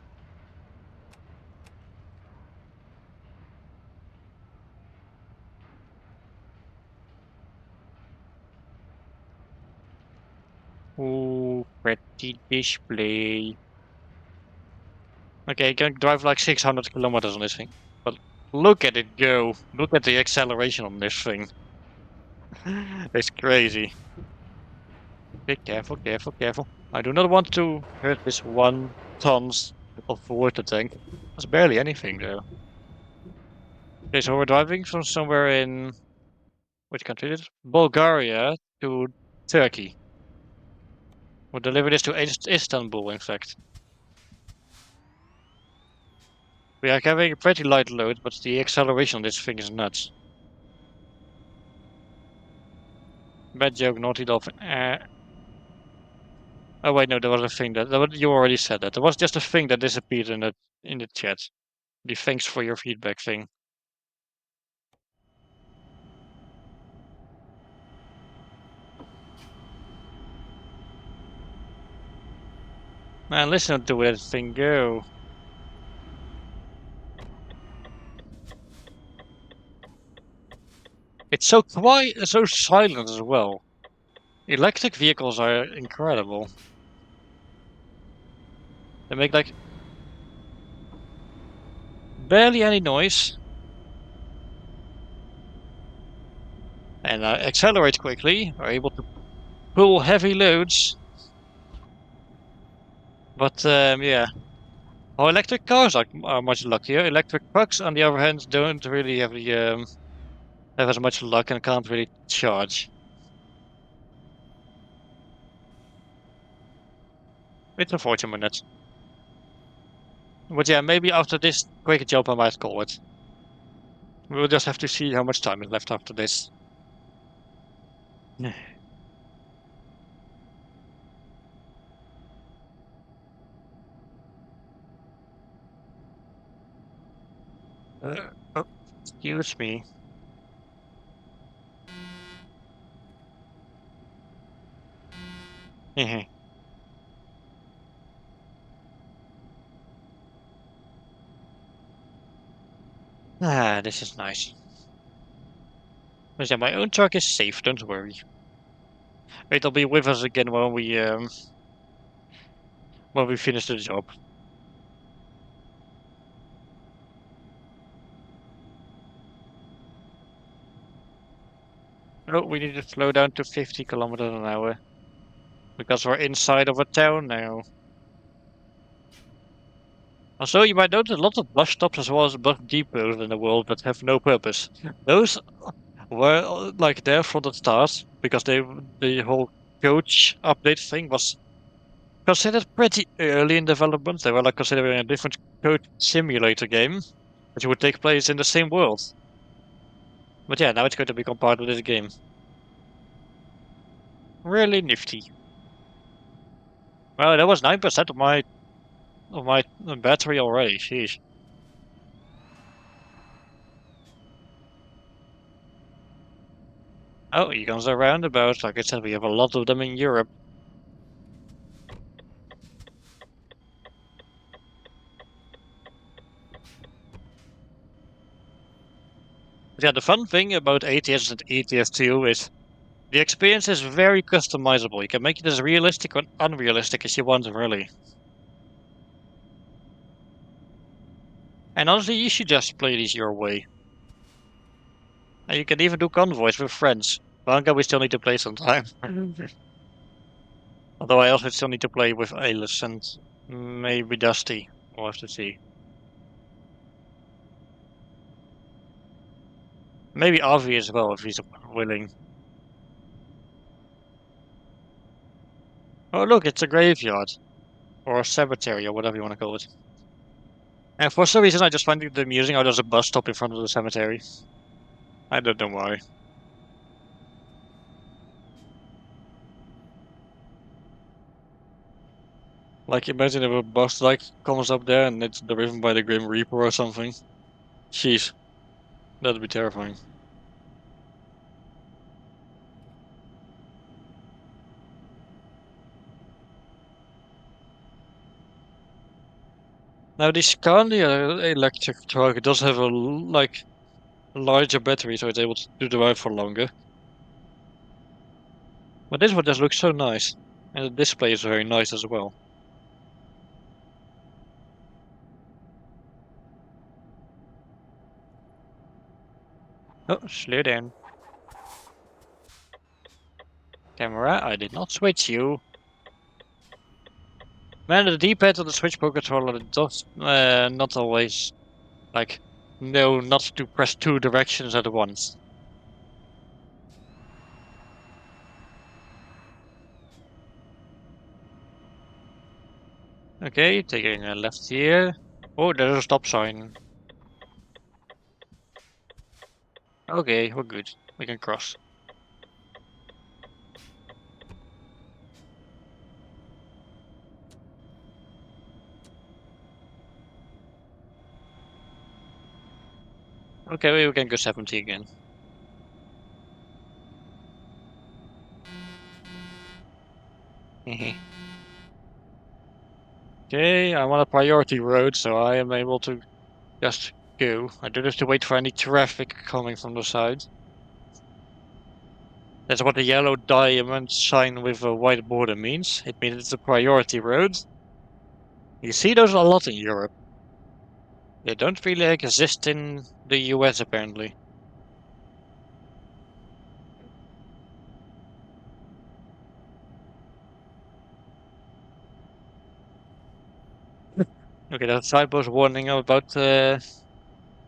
Speaker 1: Ooh, pretty display. Okay, can drive like 600 kilometers on this thing. But look at it go. Look at the acceleration on this thing. It's crazy. Be careful, careful, careful. I do not want to hurt this 1 tons of water tank. That's barely anything, though. Okay, so we're driving from somewhere in... Which country is it? Bulgaria to Turkey. We'll deliver this to Istanbul, in fact. We are having a pretty light load, but the acceleration on this thing is nuts. Bad joke, naughty dolphin. Oh wait, no, there was a thing you already said that. There was just a thing that disappeared in the chat. The thanks for your feedback thing. Man, listen to that thing go. It's so quiet, so silent as well. Electric vehicles are incredible. They make like barely any noise and accelerate quickly. Are able to pull heavy loads. But yeah, oh, electric cars are much luckier. Electric trucks, on the other hand, don't really have as much luck and can't really charge. It's unfortunate. But yeah, maybe after this quick job, I might call it. We'll just have to see how much time is left after this. Uh, oh. Excuse me. Hehe. Ah, this is nice. But yeah, my own truck is safe, don't worry. It'll be with us again when we finish the job. Oh, we need to slow down to 50 kilometers an hour because we're inside of a town now. Also, you might notice lots of bus stops as well as bus depots in the world that have no purpose. Those were like there from the start because the whole coach update thing was considered pretty early in development. They were like considering a different coach simulator game, which would take place in the same world. But yeah, now it's going to become part of this game. Really nifty. Well, that was 9% of my battery already. Sheesh. Oh, here comes a roundabout. Like I said, we have a lot of them in Europe. But yeah, the fun thing about ATS and ATS2 is the experience is very customizable. You can make it as realistic or unrealistic as you want, really. And honestly, you should just play these your way. And you can even do convoys with friends. Blanca, we still need to play sometime. Although I also still need to play with Aylis and maybe Dusty. We'll have to see. Maybe Avi as well, if he's willing. Oh, look, it's a graveyard. Or a cemetery, or whatever you want to call it. And for some reason, I just find it amusing how there's a bus stop in front of the cemetery. I don't know why. Like, imagine if a bus like comes up there and it's driven by the Grim Reaper or something. Jeez, that'd be terrifying. Now, the Scania electric truck does have a like larger battery, so it's able to drive for longer. But this one just looks so nice, and the display is very nice as well. Oh, slow down. Camera, I did not switch you. Man, the D-pad on the Switch Pro controller does not always like know not to press two directions at once. Okay, taking a left here. Oh, there's a stop sign. Okay, we're good. We can cross. Okay, we can go 70 again. Okay, I'm on a priority road, so I am able to just go. I don't have to wait for any traffic coming from the side. That's what the yellow diamond sign with a white border means. It means it's a priority road. You see those a lot in Europe. They don't really exist in the US apparently. Okay, that signpost warning about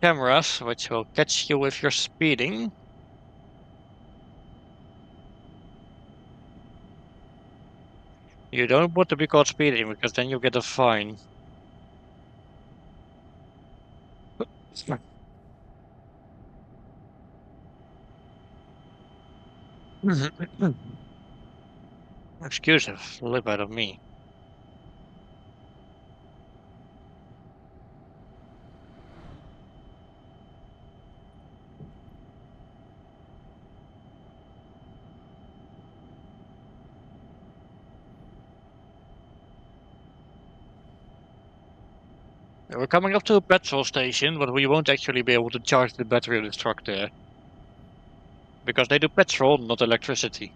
Speaker 1: cameras, which will catch you if you're speeding. You don't want to be caught speeding because then you get a fine. Excuse the flip out of me. We're coming up to a petrol station, but we won't actually be able to charge the battery of this truck there. Because they do petrol, not electricity.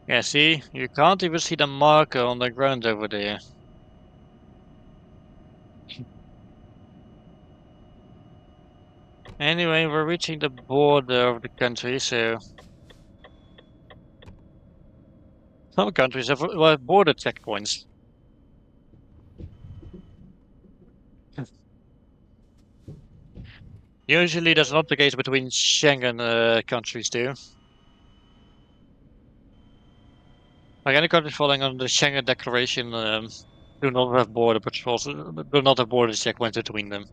Speaker 1: Yeah, see? You can't even see the marker on the ground over there. Anyway, we're reaching the border of the country, so some countries have border checkpoints. Usually that's not the case between Schengen countries too. Like any country falling under the Schengen Declaration do not have border patrols, do not have border checkpoints between them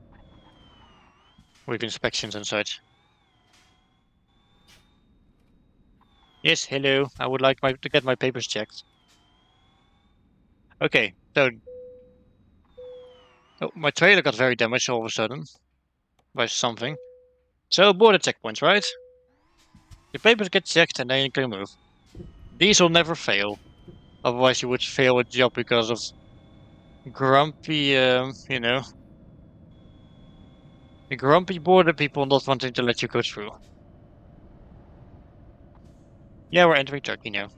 Speaker 1: with inspections and such. Yes, hello. I would like to get my papers checked. Okay, so oh, my trailer got very damaged all of a sudden by something. So border checkpoints, right? Your papers get checked and then you can move. These will never fail. Otherwise, you would fail a job because of grumpy, the grumpy border people not wanting to let you go through. Yeah, we're entering Turkey now.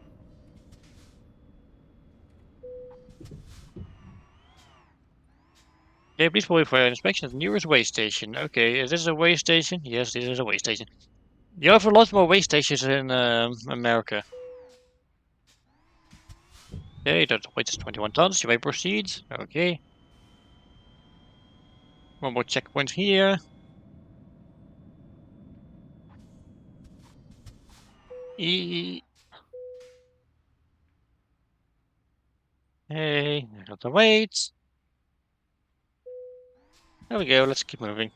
Speaker 1: Okay, please wait for inspection at the nearest way station. Okay, is this a way station? Yes, this is a way station. You have a lot more way stations in America. Okay, that weight is 21 tons. You may proceed. Okay. One more checkpoint here. E. Hey, I got the weights. There we go. Let's keep moving.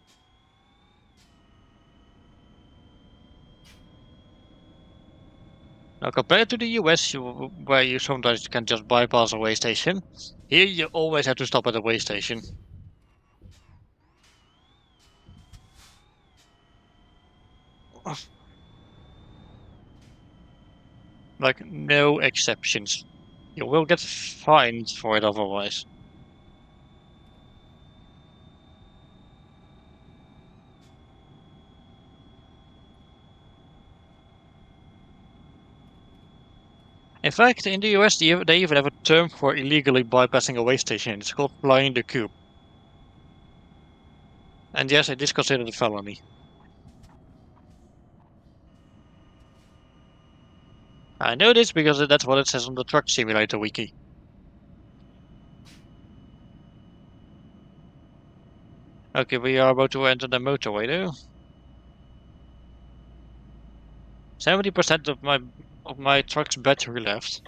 Speaker 1: Now, compared to the US, where you sometimes can just bypass a way station, here you always have to stop at a way station. Like, no exceptions. You will get fined for it otherwise. In fact, in the US, they even have a term for illegally bypassing a way station. It's called flying the coop. And yes, it is considered a felony. I know this because that's what it says on the Truck Simulator wiki. Okay, we are about to enter the motorway though. 70% of my truck's battery left.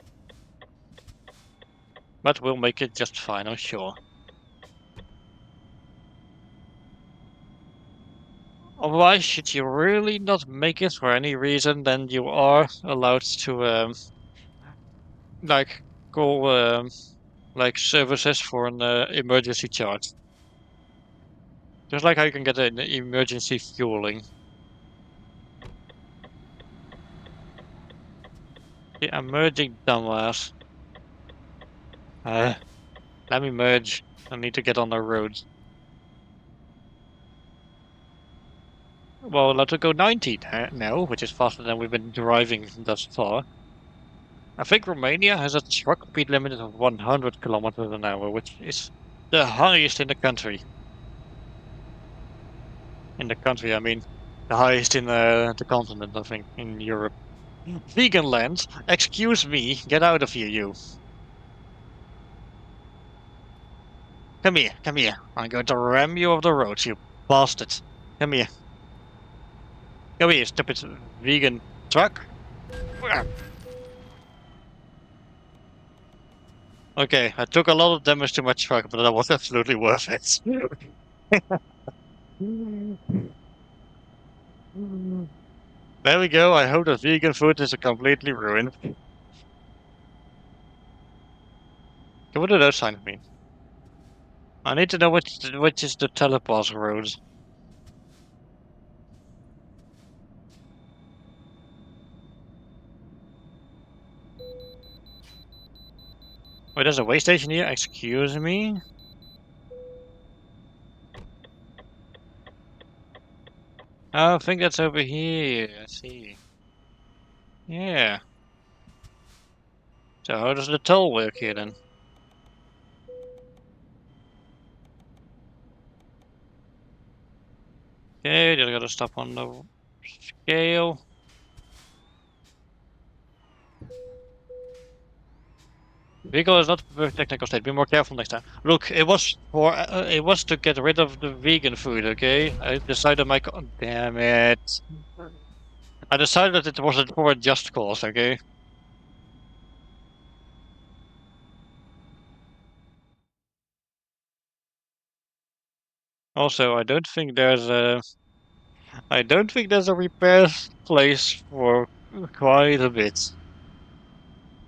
Speaker 1: But we'll make it just fine, I'm sure. Otherwise, should you really not make it for any reason, then you are allowed to like call like services for an emergency charge. Just like how you can get an emergency fueling. The emerging dumbass. Uh, Let me merge. I need to get on the road. Well, let's go 90 now, which is faster than we've been driving thus far. I think Romania has a truck speed limit of 100 kilometers an hour, which is the highest in the country. In the country, I mean, the highest in the continent, I think, in Europe. Vegan land, excuse me, get out of here, you. Come here, come here. I'm going to ram you off the road, you bastard. Come here. Come here, stupid vegan truck. Okay, I took a lot of damage to my truck, but that was absolutely worth it. There we go. I hope the vegan food is completely ruined. Okay, what do those signs mean? I need to know which is the telepass road. Wait, there's a way station here? Excuse me? Oh, I think that's over here. I see. Yeah. So how does the toll work here then? Okay, just gotta stop on the scale. Vehicle is not a perfect technical state. Be more careful next time. Look, it was to get rid of the vegan food. Okay, I decided damn it. I decided that it wasn't for a just cause. Okay. Also, I don't think there's a repair place for quite a bit.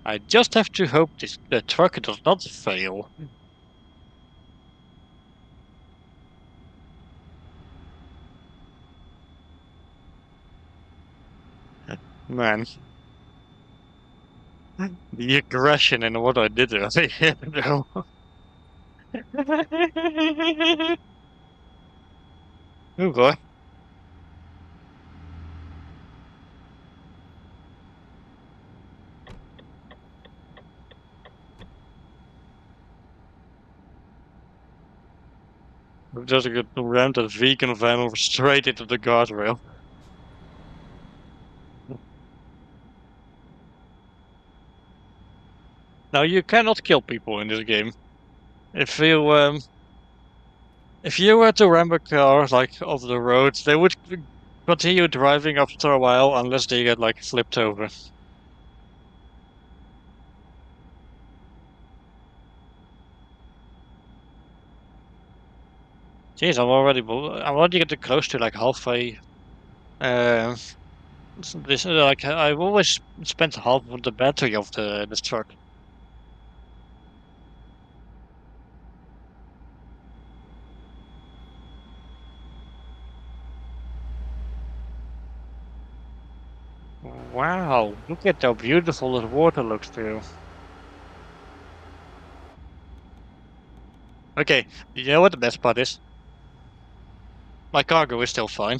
Speaker 1: I just have to hope the truck does not fail. Man, the aggression in what I did there. No. Oh god. Just a good rammed a vegan van straight into the guardrail. Now you cannot kill people in this game. If you um if you were to ram a car like off the road, they would continue driving after a while unless they get like flipped over. Jeez, I'm already getting close to like halfway. Uh, this like I've always spent half of the battery of this truck. Wow, look at how beautiful the water looks too. Okay, you know what the best part is? My cargo is still fine.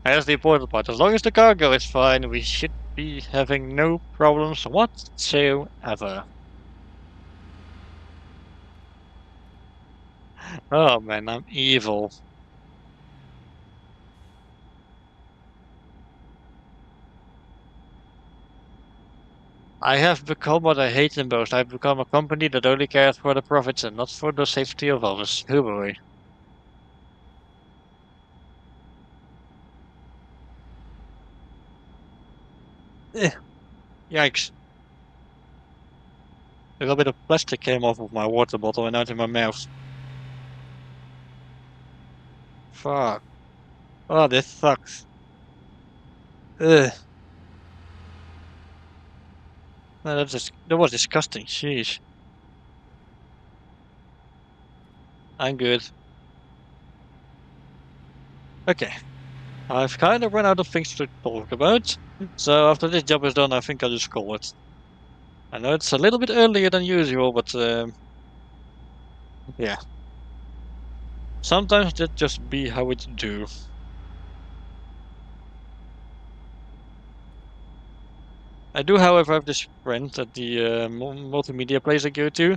Speaker 1: That's the important part. As long as the cargo is fine, we should be having no problems whatsoever. Oh man, I'm evil. I have become what I hate the most. I've become a company that only cares for the profits and not for the safety of others. Oh boy. Eh, yikes. A little bit of plastic came off of my water bottle and out in my mouth. Fuck. Oh, this sucks. Ugh. No, that was disgusting. Sheesh. I'm good. Okay. I've kind of run out of things to talk about. So after this job is done, I think I'll just call it. I know it's a little bit earlier than usual, but yeah. Sometimes that just be how it do. I do, however, have this friend at the multimedia place I go to,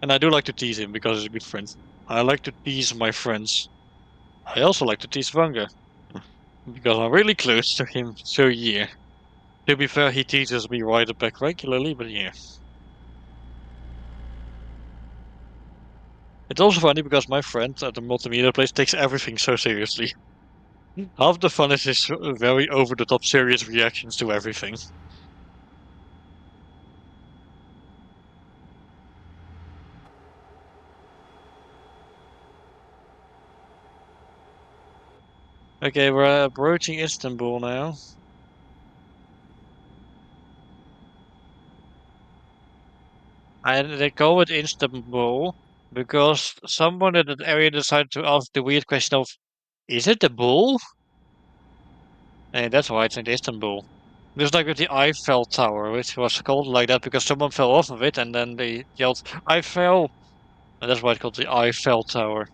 Speaker 1: and I do like to tease him because he's a good friend. I like to tease my friends. I also like to tease Vanga because I'm really close to him. So yeah. To be fair, he teases me right back regularly, but yeah. It's also funny because my friend at the multimedia place takes everything so seriously. Half the fun is his very over-the-top serious reactions to everything. Okay, we're approaching Istanbul now. And they call it Istanbul because someone in that area decided to ask the weird question of, is it a bull? And that's why it's in Istanbul. Just like with the Eiffel Tower, which was called like that because someone fell off of it and then they yelled, I fell! And that's why it's called the Eiffel Tower.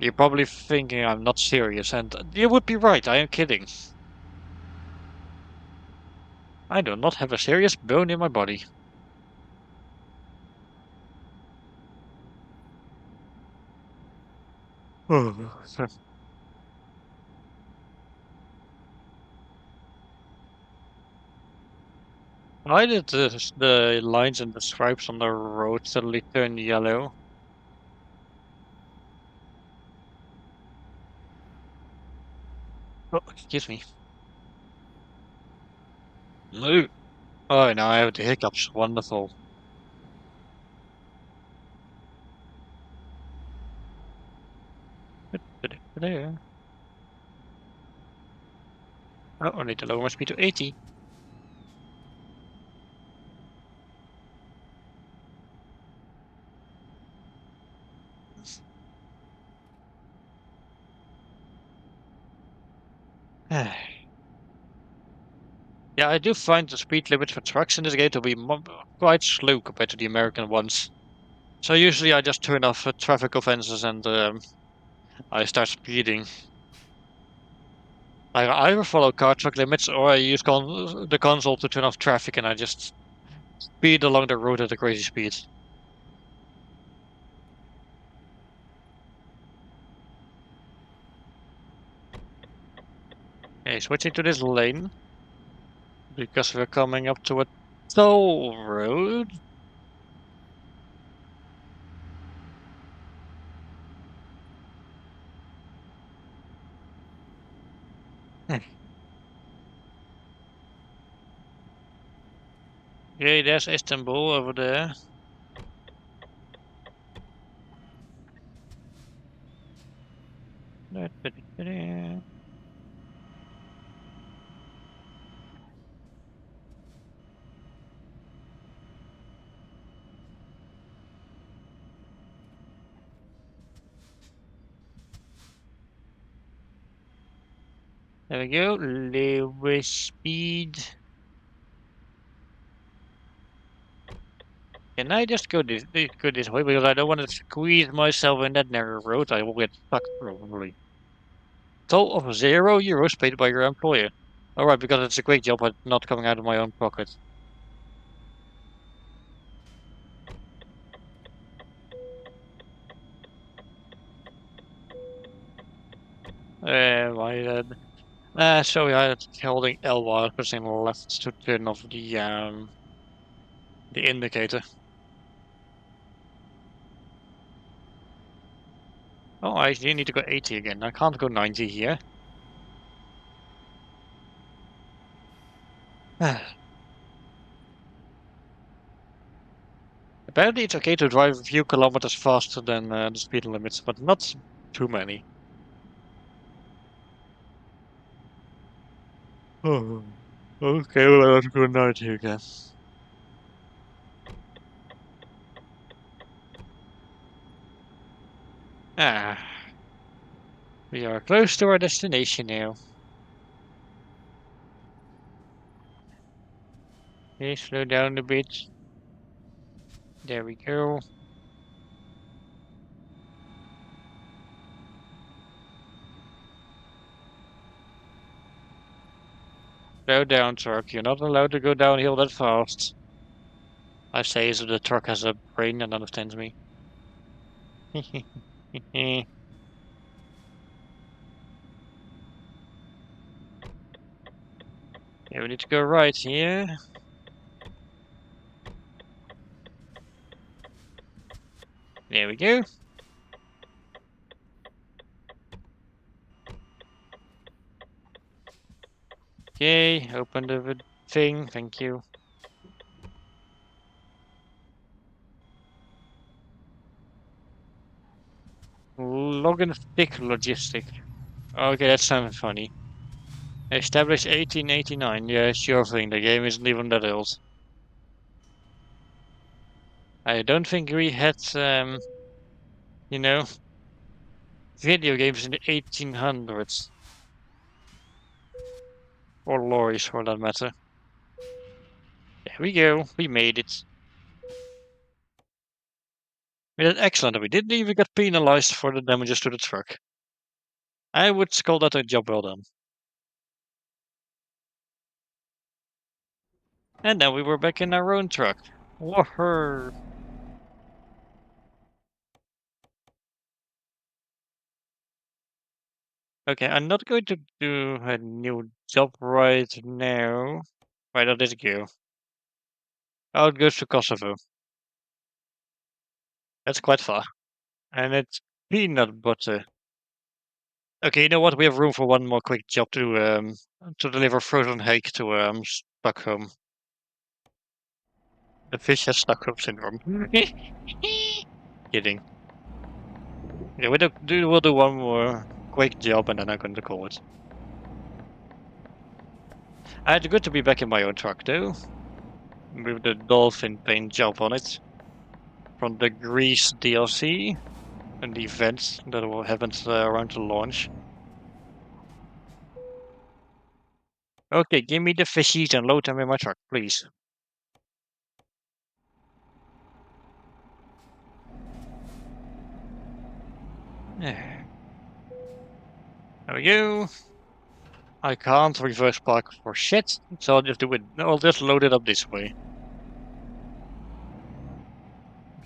Speaker 1: You're probably thinking I'm not serious, and you would be right, I am kidding. I do not have a serious bone in my body. Oh. Why did the lines and the stripes on the road suddenly turn yellow? Oh, excuse me. No. Oh, now I have the hiccups. Wonderful. Oh, I need to lower my speed to 80. Yeah, I do find the speed limit for trucks in this game to be quite slow compared to the American ones. So usually I just turn off traffic offenses and I start speeding. I either follow car truck limits or I use the console to turn off traffic and I just speed along the road at a crazy speed. Okay, switching to this lane because we're coming up to a toll road. Okay, there's Istanbul over there. There we go. Lower speed. Can I just go this way because I don't want to squeeze myself in that narrow road. I will get stuck probably. Total of €0 paid by your employer. All right, because it's a great job, but not coming out of my own pocket. My sorry, I had holding L while pressing left to turn off the indicator. Oh, I actually need to go 80 again. I can't go 90 here. Apparently, it's okay to drive a few kilometers faster than the speed limits, but not too many. Oh, okay, well, I have to go 90 again. Ah, we are close to our destination now. Okay, slow down a bit. There we go. Slow down, truck. You're not allowed to go downhill that fast. I say as if the truck has a brain and understands me. Yeah, we need to go right here. There we go. Okay, open the thing. Thank you. Logistic logistic. Okay, that sounds funny. Established 1889. Yeah, sure thing. The game isn't even that old. I don't think we had, you know, video games in the 1800s. Or lorries, for that matter. There we go. We made it. We did excellent. We didn't even get penalized for the damages to the truck. I would call that a job well done. And then we were back in our own truck. Woohoo! Okay, I'm not going to do a new job right now. Where did it go? Oh, it goes to Kosovo. That's quite far. And it's peanut butter. Okay, you know what? We have room for one more quick job to deliver frozen hake to Stockholm. The fish has Stockholm syndrome. Kidding. Yeah, we'll do one more quick job and then I'm going to call it. It's good to be back in my own truck though, with the dolphin paint job on it from the Greece DLC and the events that will happen around the launch. Okay, give me the fishies and load them in my truck, please. There we go. I can't reverse park for shit, so I'll just do it. I'll just load it up this way.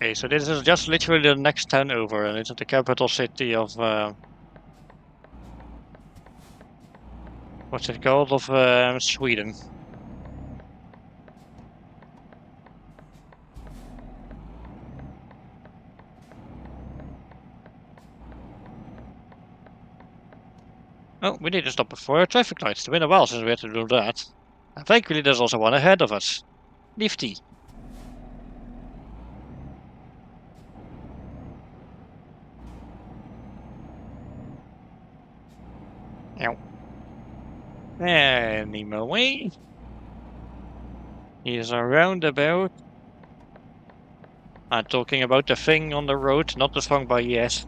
Speaker 1: Okay, so this is just literally the next town over, and it's the capital city of what's it called? Of Sweden. Oh, we need to stop before a traffic light. It's been a while since we had to do that. And thankfully, there's also one ahead of us. Nifty. Ow. Any more way. Here's a roundabout. I'm talking about the thing on the road, not the song by Yes.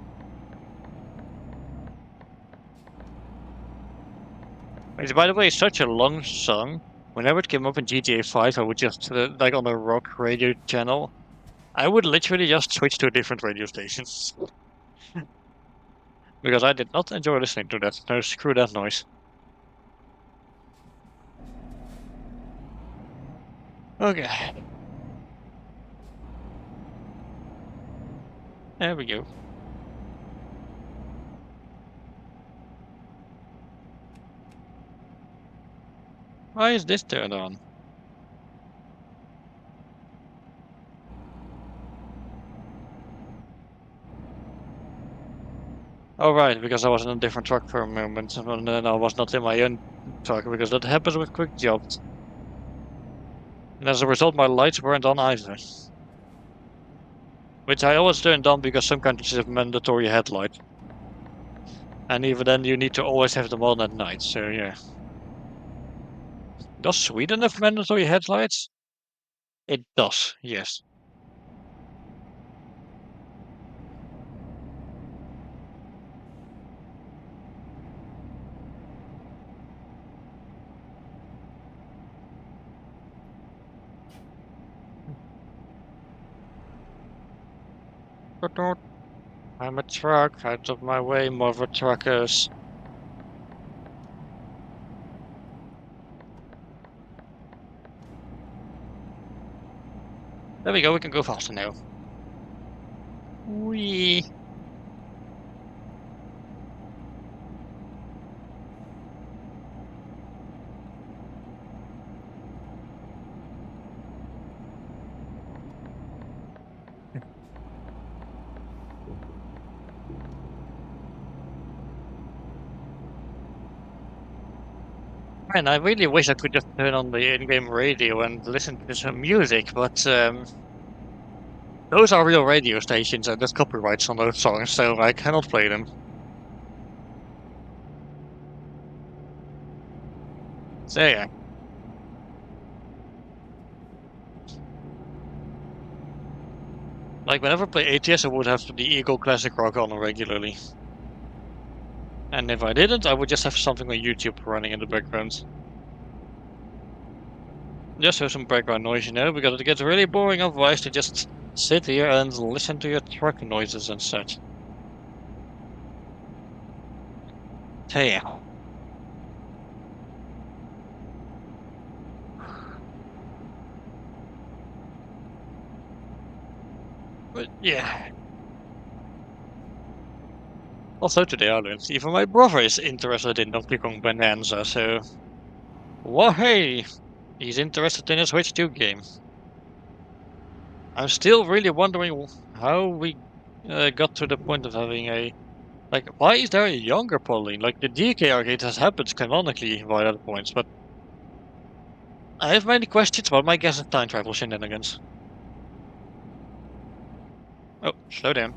Speaker 1: Which, by the way, is such a long song. Whenever it came up in GTA 5, I would just, like on a rock radio channel, I would literally just switch to a different radio station. Because I did not enjoy listening to that. No, screw that noise. Okay. There we go. Why is this turned on? Oh, right, because I was in a different truck for a moment, and then I was not in my own truck, because that happens with quick jobs. And as a result, my lights weren't on either. Which I always turned on because some countries have mandatory headlights. And even then, you need to always have them on at night, so yeah. Does Sweden have mandatory headlights? It does, yes. I'm a truck, out of my way, mother truckers. There we go, we can go faster now. Whee! Man, I really wish I could just turn on the in-game radio and listen to some music, but those are real radio stations and there's copyrights on those songs, so I cannot play them. So yeah. Like whenever I play ATS, I would have the Eagle Classic Rock on regularly. And if I didn't, I would just have something on YouTube running in the background. Just have some background noise, you know, because it gets really boring otherwise to just sit here and listen to your truck noises and such. Hey, but yeah. Also today I learned even my brother is interested in Donkey Kong Bonanza, so well, hey, he's interested in a Switch 2 game. I'm still really wondering how we got to the point of having a like. Why is there a younger Pauline? Like the DK arcade has happened canonically by that point, but I have many questions. But my guess is time travel shenanigans. Oh, slow down.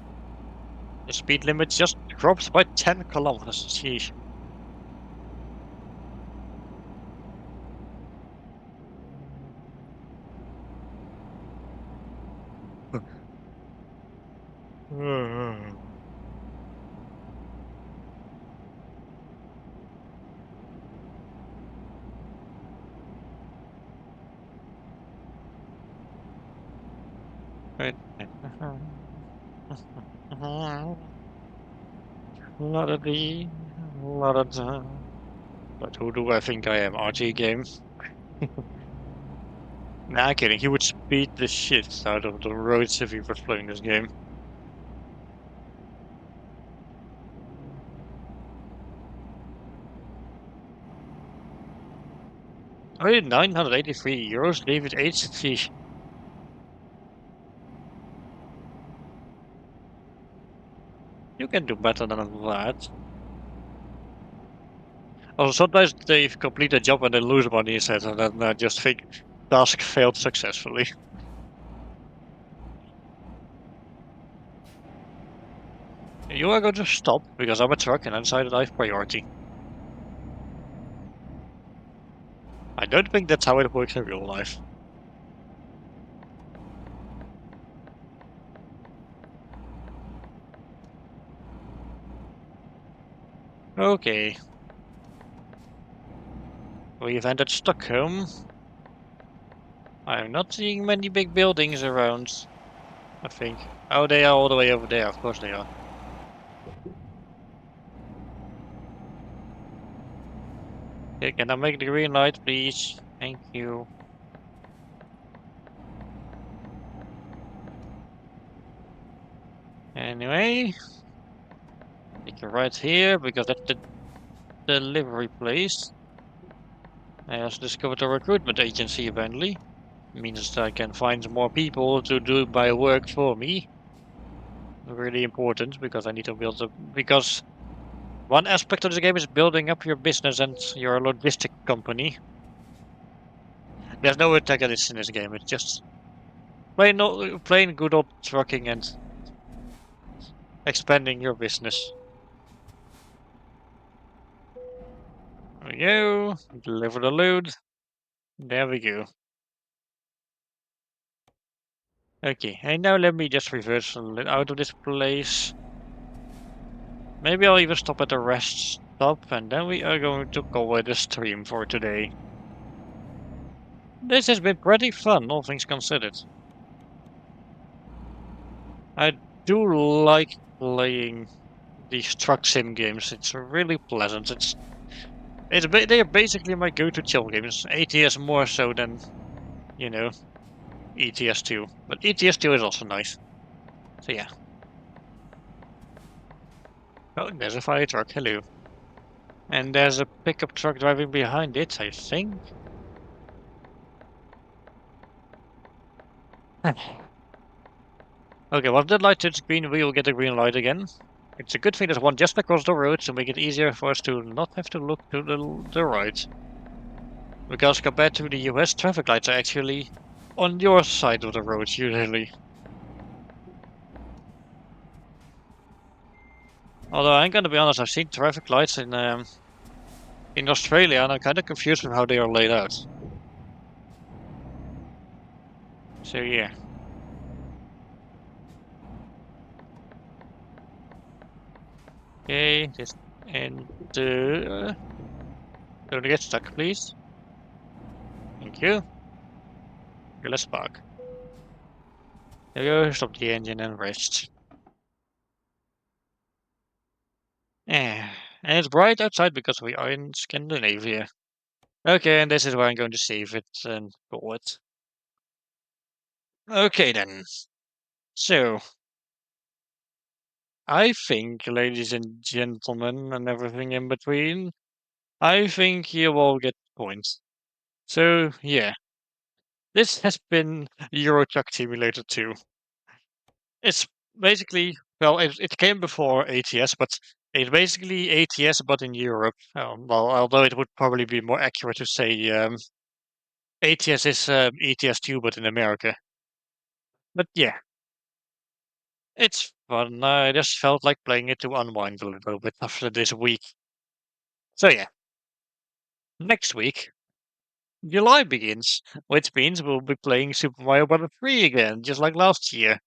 Speaker 1: The speed limit just dropped by 10 kilometers. Sheesh. Right. Lot of the, lot of the. But who do I think I am? RG game? Nah, kidding. He would speed the shit out of the roads if he was playing this game. Oh, yeah, 983 euros, David H. Sheesh. You can do better than that. Also, sometimes they complete a job and they lose money instead, and then just think task failed successfully. You are going to stop because I'm a truck and I decided I have priority. I don't think that's how it works in real life. Okay, we've entered Stockholm. I'm not seeing many big buildings around, I think. Oh, they are all the way over there, of course they are. Okay, can I make the green light, please? Thank you. Anyway, take a right here because that's the delivery place. I also discovered a recruitment agency apparently. Means that I can find more people to do my work for me. Really important because I need to build a because one aspect of the game is building up your business and your logistic company. There's no antagonist in this game. It's just plain good old trucking and expanding your business. There we go. Deliver the load. There we go. Okay, and now let me just reverse out of this place. Maybe I'll even stop at a rest stop, and then we are going to call it a stream for today. This has been pretty fun, all things considered. I do like playing these truck sim games. It's really pleasant. They're basically my go-to chill games. ATS more so than you know ETS2, but ETS2 is also nice. So yeah. Oh, there's a fire truck. Hello. And there's a pickup truck driving behind it, I think. Okay, once the light turns green, we will get a green light again. It's a good thing there's one just across the road to make it easier for us to not have to look to the right. Because compared to the US, traffic lights are actually on your side of the road usually. Although I'm gonna be honest, I've seen traffic lights in Australia and I'm kind of confused with how they are laid out. So yeah. Okay, just and don't get stuck, please. Thank you. Okay, let's park. There we go, stop the engine and rest. Eh, and it's bright outside because we are in Scandinavia. Okay, and this is where I'm going to save it and call it. Okay then. So, I think, ladies and gentlemen, and everything in between, I think you all get points. So, yeah, this has been Euro Truck Simulator 2. It's basically, well, it came before ATS, but it's basically ATS, but in Europe. Well, although it would probably be more accurate to say ATS is ETS2, but in America. But yeah, it's fun. I just felt like playing it to unwind a little bit after this week. So yeah, next week, July begins, which means we'll be playing Super Mario Bros. 3 again, just like last year.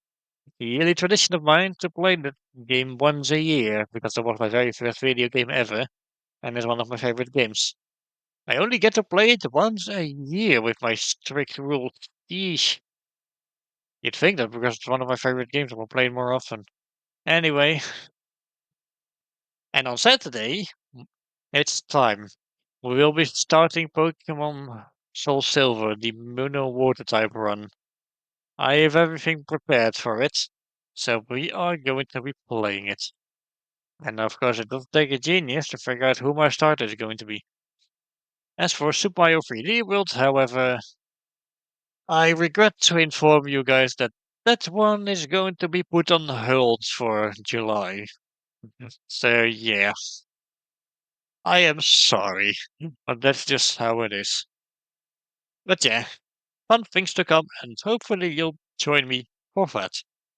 Speaker 1: A yearly tradition of mine to play the game once a year, because it was my very first video game ever, and is one of my favorite games. I only get to play it once a year with my strict rules. Yeesh. You'd think that because it's one of my favorite games, I will play it more often. Anyway, and on Saturday, it's time. We will be starting Pokemon Soul Silver, the Mono Water type run. I have everything prepared for it, so we are going to be playing it. And of course, it does take a genius to figure out who my starter is going to be. As for Super Mario 3D World, however, I regret to inform you guys that that one is going to be put on hold for July. So yeah, I am sorry, but that's just how it is. But yeah, fun things to come, and hopefully you'll join me for that.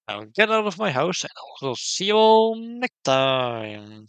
Speaker 1: I'll get out of my house, and I'll see you all next time.